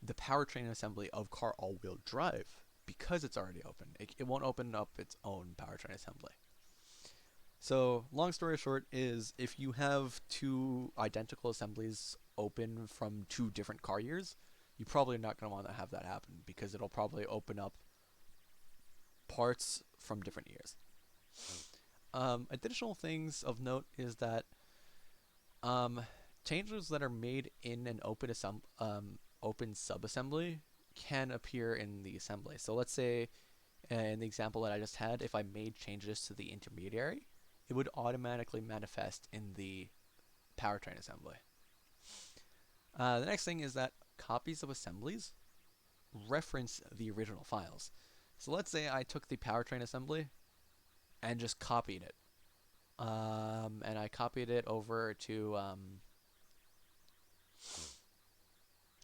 the powertrain assembly of car all-wheel drive because it's already open. It won't open up its own powertrain assembly. So, long story short is, if you have two identical assemblies open from two different car years, you're probably not going to want to have that happen because it'll probably open up parts from different years. Additional things of note is that changes that are made in an open subassembly can appear in the assembly. So let's say in the example that I just had, if I made changes to the intermediary, it would automatically manifest in the powertrain assembly. The next thing is that copies of assemblies reference the original files. So let's say I took the powertrain assembly and just copied it. And I copied it over to,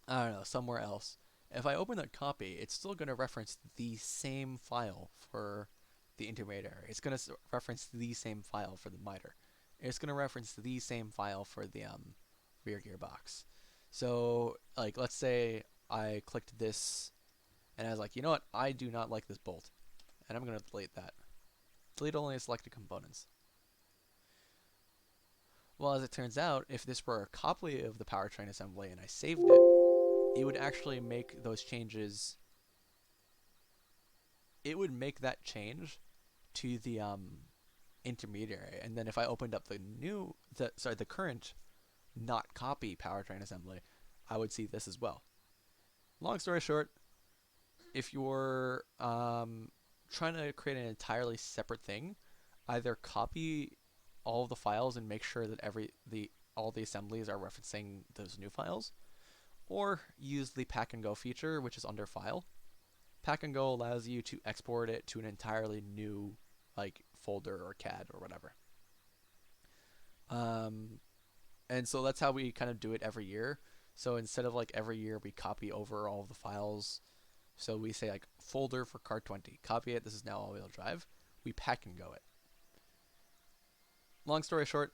I don't know, somewhere else. If I open that copy, it's still going to reference the same file for the intermediary. It's going to reference the same file for the miter. It's going to reference the same file for the rear gearbox. So, like, let's say I clicked this, and I was like, you know what, I do not like this bolt, and I'm going to delete that. Delete only selected components. Well, as it turns out, if this were a copy of the powertrain assembly and I saved it, it would actually make those changes. It would make that change to the intermediary, and then if I opened up the current not copy powertrain assembly, I would see this as well. Long story short, if you're trying to create an entirely separate thing, either copy all of the files and make sure that all the assemblies are referencing those new files, or use the pack and go feature, which is under file. Pack and go allows you to export it to an entirely new folder or CAD or whatever. And so that's how we kind of do it every year. So instead of every year we copy over all of the files, so we say folder for car 20, copy it, this is now all-wheel drive, we pack and go it. Long story short,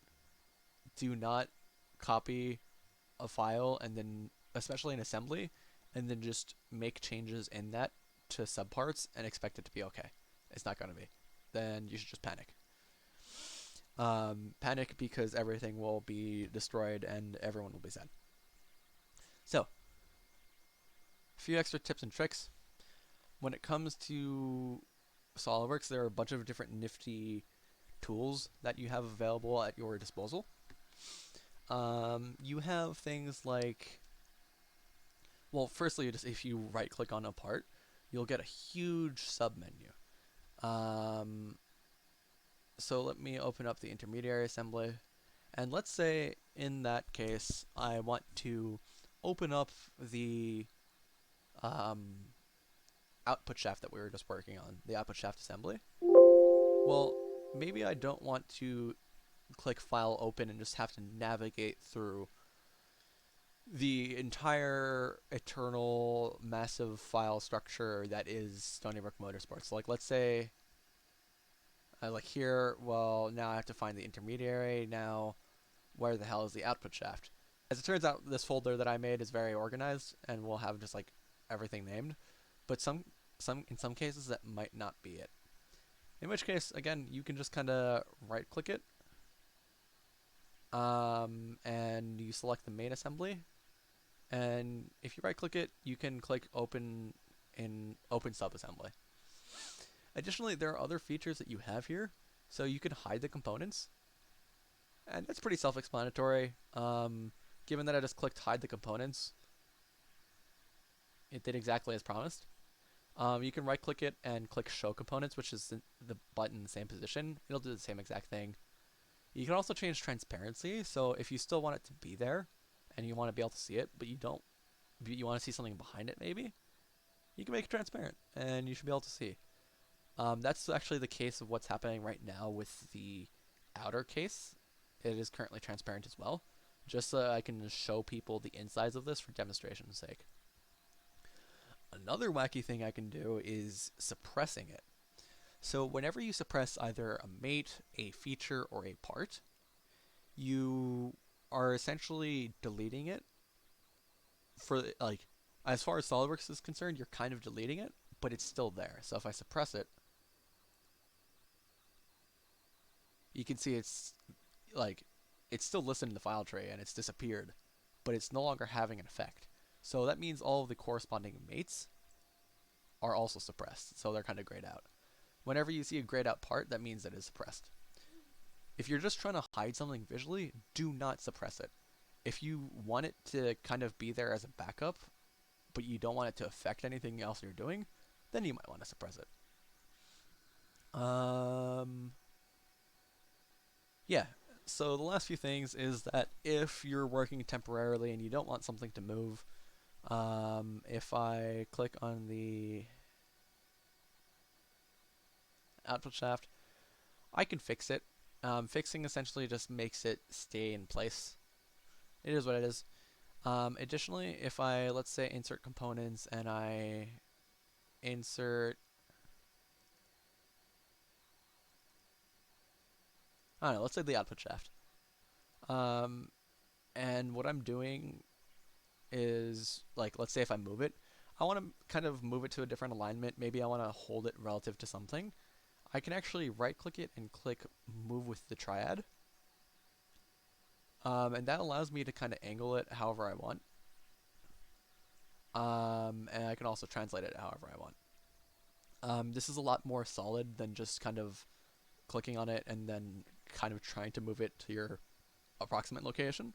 do not copy a file and then, especially in assembly, and then just make changes in that to subparts and expect it to be okay. It's not going to be. Then you should just panic. Panic because everything will be destroyed and everyone will be sad. So, a few extra tips and tricks. When it comes to SolidWorks, there are a bunch of different nifty tools that you have available at your disposal. You have things like, well, firstly, if you right-click on a part, you'll get a huge sub-menu. So let me open up the intermediary assembly, and let's say in that case I want to open up the output shaft that we were just working on, the output shaft assembly. Well, maybe I don't want to click File Open and just have to navigate through the entire eternal massive file structure that is Stony Brook Motorsports. Like, let's say here, well, now I have to find the intermediary. Now, where the hell is the output shaft? As it turns out, this folder that I made is very organized and will have just everything named, but in some cases that might not be it. In which case, again, you can just kind of right-click it, and you select the main assembly. And if you right-click it, you can click Open in Open Subassembly. Additionally, there are other features that you have here, so you can hide the components, and that's pretty self-explanatory. Given that I just clicked Hide the Components, it did exactly as promised. You can right-click it and click Show Components, which is the button in the same position. It'll do the same exact thing. You can also change transparency, so if you still want it to be there, and you want to be able to see it, but you want to see something behind it maybe, you can make it transparent, and you should be able to see. That's actually the case of what's happening right now with the outer case. It is currently transparent as well, just so I can show people the insides of this for demonstration's sake. Another wacky thing I can do is suppressing it. So whenever you suppress either a mate, a feature, or a part, you are essentially deleting it. For like, as far as SolidWorks is concerned, you're kind of deleting it, but it's still there. So if I suppress it, you can see it's still listed in the file tray and it's disappeared, but it's no longer having an effect. So that means all of the corresponding mates are also suppressed, so they're kind of grayed out. Whenever you see a grayed out part, that means it is suppressed. If you're just trying to hide something visually, do not suppress it. If you want it to kind of be there as a backup, but you don't want it to affect anything else you're doing, then you might want to suppress it. Yeah, so the last few things is that if you're working temporarily and you don't want something to move, if I click on the output shaft, I can fix it. Fixing essentially just makes it stay in place. It is what it is. Additionally, if I, let's say, insert components and I insert, I don't know, let's say the output shaft. And what I'm doing is, like, let's say if I move it, I want to kind of move it to a different alignment. Maybe I want to hold it relative to something. I can actually right-click it and click Move with the Triad. And that allows me to kind of angle it however I want. And I can also translate it however I want. This is a lot more solid than just kind of clicking on it and then kind of trying to move it to your approximate location.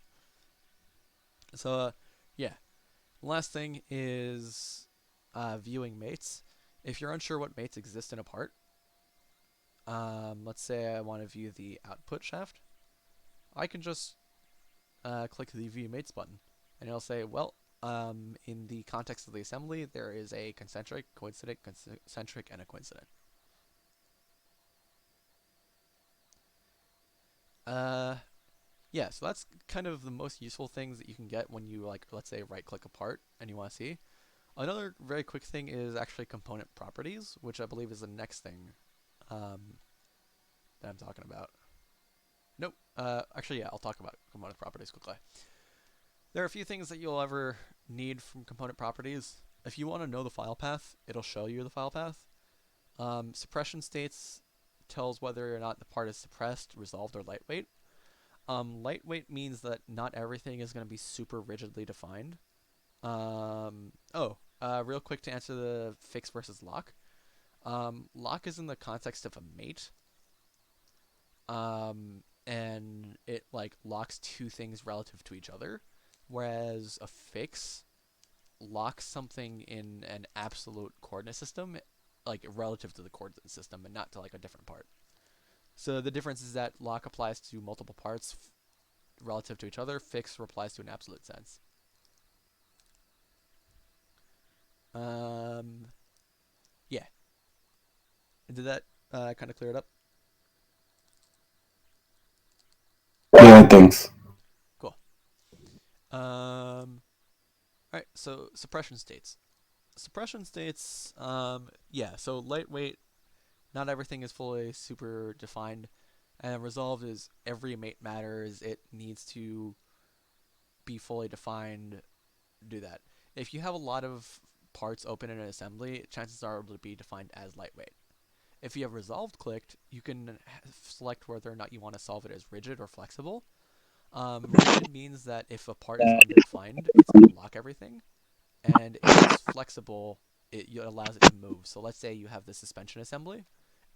So, yeah. Last thing is viewing mates. If you're unsure what mates exist in a part, let's say I want to view the output shaft, I can just click the View Mates button, and it'll say, well, in the context of the assembly, there is a concentric, coincident, concentric, and a coincident. Yeah, so that's kind of the most useful things that you can get when you, like, let's say, right-click a part and you want to see. Another very quick thing is actually component properties, which I believe is the next thing that I'm talking about. Nope. Actually, yeah, I'll talk about component properties quickly. There are a few things that you'll ever need from component properties. If you want to know the file path, it'll show you the file path. Suppression states tells whether or not the part is suppressed, resolved, or lightweight. Lightweight means that not everything is going to be super rigidly defined. Real quick to answer the fix versus lock. Lock is in the context of a mate. And it like locks two things relative to each other, whereas a fix locks something in an absolute coordinate system, like relative to the coordinate system and not to like a different part. So the difference is that lock applies to multiple parts relative to each other, fix applies to an absolute sense. Yeah. Did that kind of clear it up? Yeah, thanks. Cool. Alright, so suppression states. Suppression states, yeah, so lightweight, not everything is fully super defined, and resolved is every mate matters, it needs to be fully defined, do that. If you have a lot of parts open in an assembly, chances are it will be defined as lightweight. If you have resolved clicked, you can select whether or not you want to solve it as rigid or flexible. Rigid means that if a part is undefined, it's going to lock everything. And if it's flexible, it allows it to move. So let's say you have the suspension assembly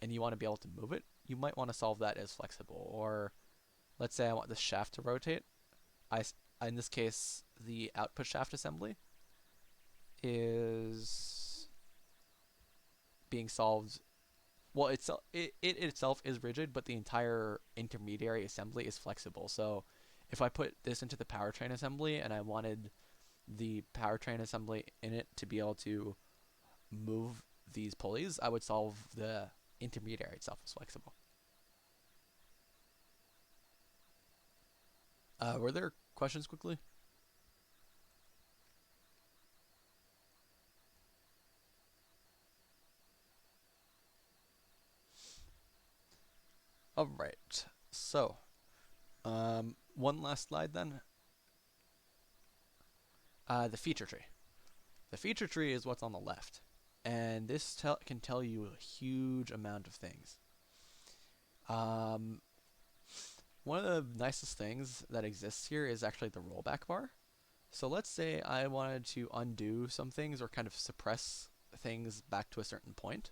and you want to be able to move it, you might want to solve that as flexible. Or let's say I want this shaft to rotate. In this case, the output shaft assembly is being solved. Well, it itself is rigid, but the entire intermediary assembly is flexible. So if I put this into the powertrain assembly and I wanted the powertrain assembly in it to be able to move these pulleys, I would solve the intermediary itself as flexible. Were there questions quickly? Alright, so one last slide then. The feature tree. The feature tree is what's on the left, and this can tell you a huge amount of things. One of the nicest things that exists here is actually the rollback bar. So let's say I wanted to undo some things or kind of suppress things back to a certain point.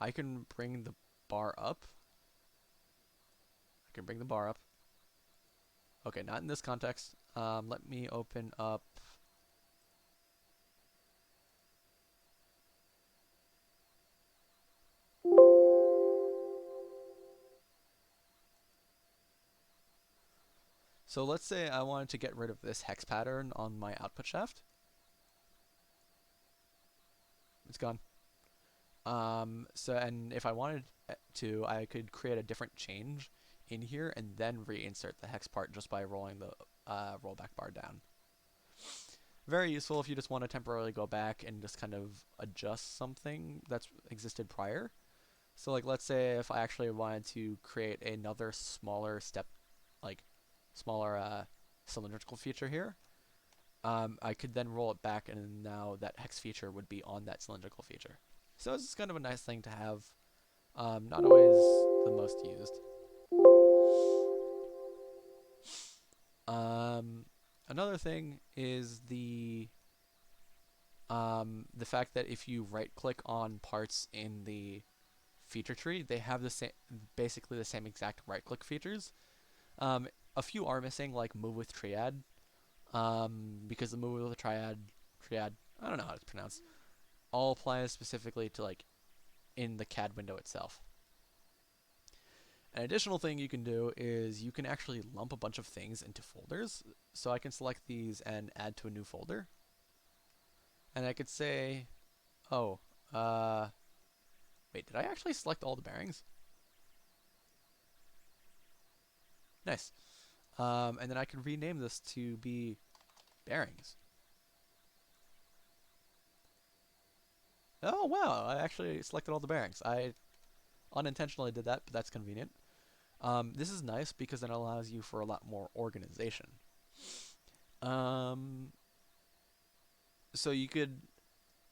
I can bring the bar up. Okay, not in this context. Let me open up. So let's say I wanted to get rid of this hex pattern on my output shaft. It's gone. And if I wanted to, I could create a different change in here and then reinsert the hex part just by rolling the rollback bar down. Very useful if you just want to temporarily go back and just kind of adjust something that's existed prior. So like let's say if I actually wanted to create another smaller cylindrical feature here, I could then roll it back and now that hex feature would be on that cylindrical feature. So it's kind of a nice thing to have. Not always the most used. Another thing is the fact that if you right click on parts in the feature tree, they have basically the same exact right click features. A few are missing, like move with triad, because the move with triad, I don't know how it's pronounced, all applies specifically to like in the CAD window itself. An additional thing you can do is you can actually lump a bunch of things into folders. So I can select these and add to a new folder. And I could say, oh, wait, did I actually select all the bearings? Nice. And then I can rename this to be bearings. Oh, wow, I actually selected all the bearings. I unintentionally did that, but that's convenient. This is nice because it allows you for a lot more organization. So you could,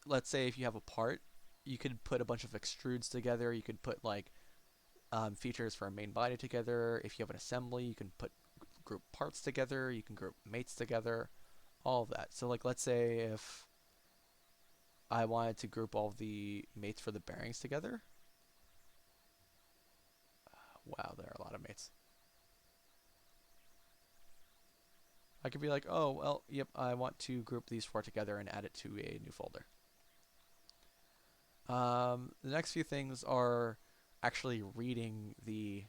let's say if you have a part, you could put a bunch of extrudes together. You could put like features for a main body together. If you have an assembly, you can group parts together. You can group mates together. All of that. So like let's say if I wanted to group all the mates for the bearings together. Wow, there are a lot of mates. I could be like, oh, well, yep, I want to group these four together and add it to a new folder. The next few things are actually reading the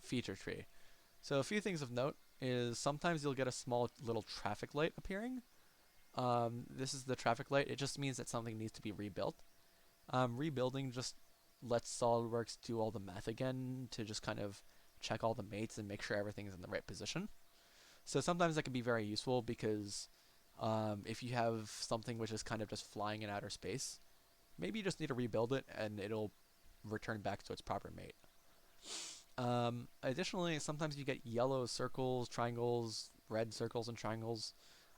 feature tree. So a few things of note is sometimes you'll get a small little traffic light appearing. This is the traffic light. It just means that something needs to be rebuilt. Rebuilding just lets SolidWorks do all the math again to just kind of check all the mates and make sure everything's in the right position. So sometimes that can be very useful because if you have something which is kind of just flying in outer space, maybe you just need to rebuild it and it'll return back to its proper mate. Additionally, sometimes you get yellow circles, triangles, red circles, and triangles.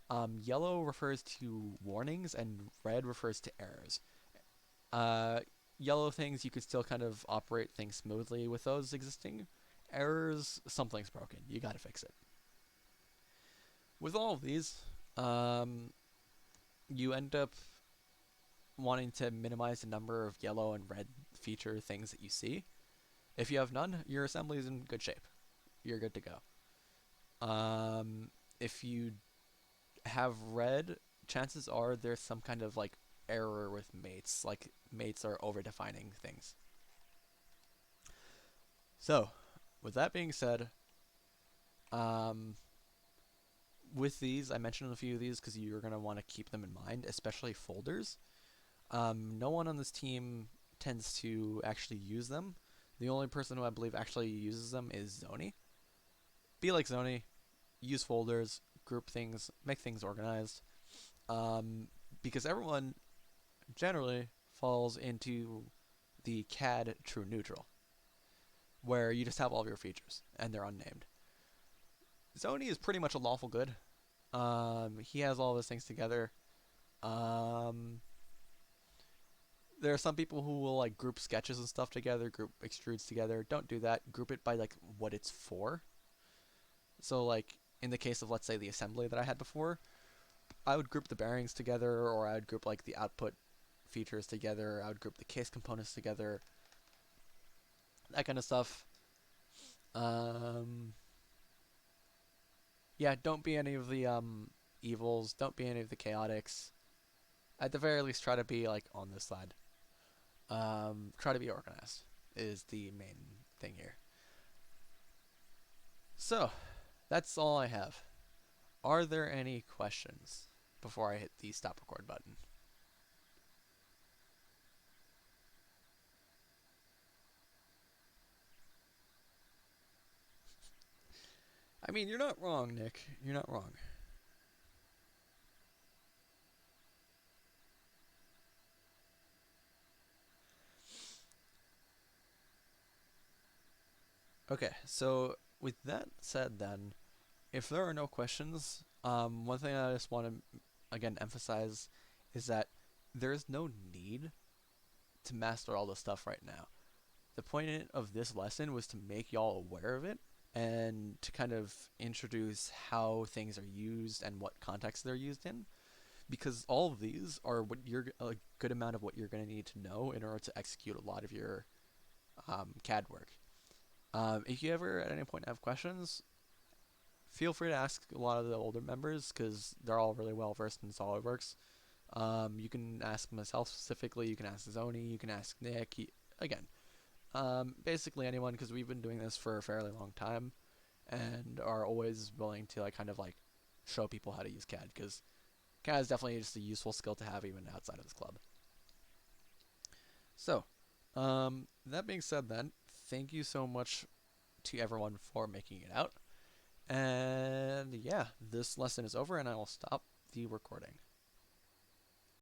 Yellow refers to warnings, and red refers to errors. Uh, Yellow things, you could still kind of operate things smoothly with those existing. Errors, something's broken. You gotta fix it. With all of these, you end up wanting to minimize the number of yellow and red feature things that you see. If you have none, your assembly is in good shape. You're good to go. If you have red, chances are there's some kind of like error with mates. Like mates are over-defining things. So, with that being said, with these, I mentioned a few of these because you're going to want to keep them in mind, especially folders. No one on this team tends to actually use them. The only person who I believe actually uses them is Zoni. Be like Zoni, use folders, group things, make things organized. Because everyone generally falls into the CAD true neutral, where you just have all of your features and they're unnamed. Zoni is pretty much a lawful good. He has all of his things together. There are some people who will like group sketches and stuff together, group extrudes together. Don't do that. Group it by like what it's for. So like in the case of, let's say, the assembly that I had before, I would group the bearings together, or I would group like the output features together. I would group the case components together. That kind of stuff. Yeah, don't be any of the evils. Don't be any of the chaotics. At the very least, try to be like on this side. Try to be organized is the main thing here. So, that's all I have. Are there any questions before I hit the stop record button? I mean, you're not wrong, Nick. You're not wrong. Okay, so with that said then, if there are no questions, one thing I just want to, again, emphasize is that there's no need to master all this stuff right now. The point of this lesson was to make y'all aware of it and to kind of introduce how things are used and what context they're used in, because all of these are what you're a good amount of what you're going to need to know in order to execute a lot of your CAD work. If you ever at any point have questions, feel free to ask a lot of the older members because they're all really well versed in SolidWorks. You can ask myself specifically, you can ask Zoni, you can ask Nick, again, basically anyone, because we've been doing this for a fairly long time and are always willing to like kind of like show people how to use CAD, because CAD is definitely just a useful skill to have even outside of this club. So, that being said then, thank you so much to everyone for making it out. And yeah, this lesson is over and I will stop the recording.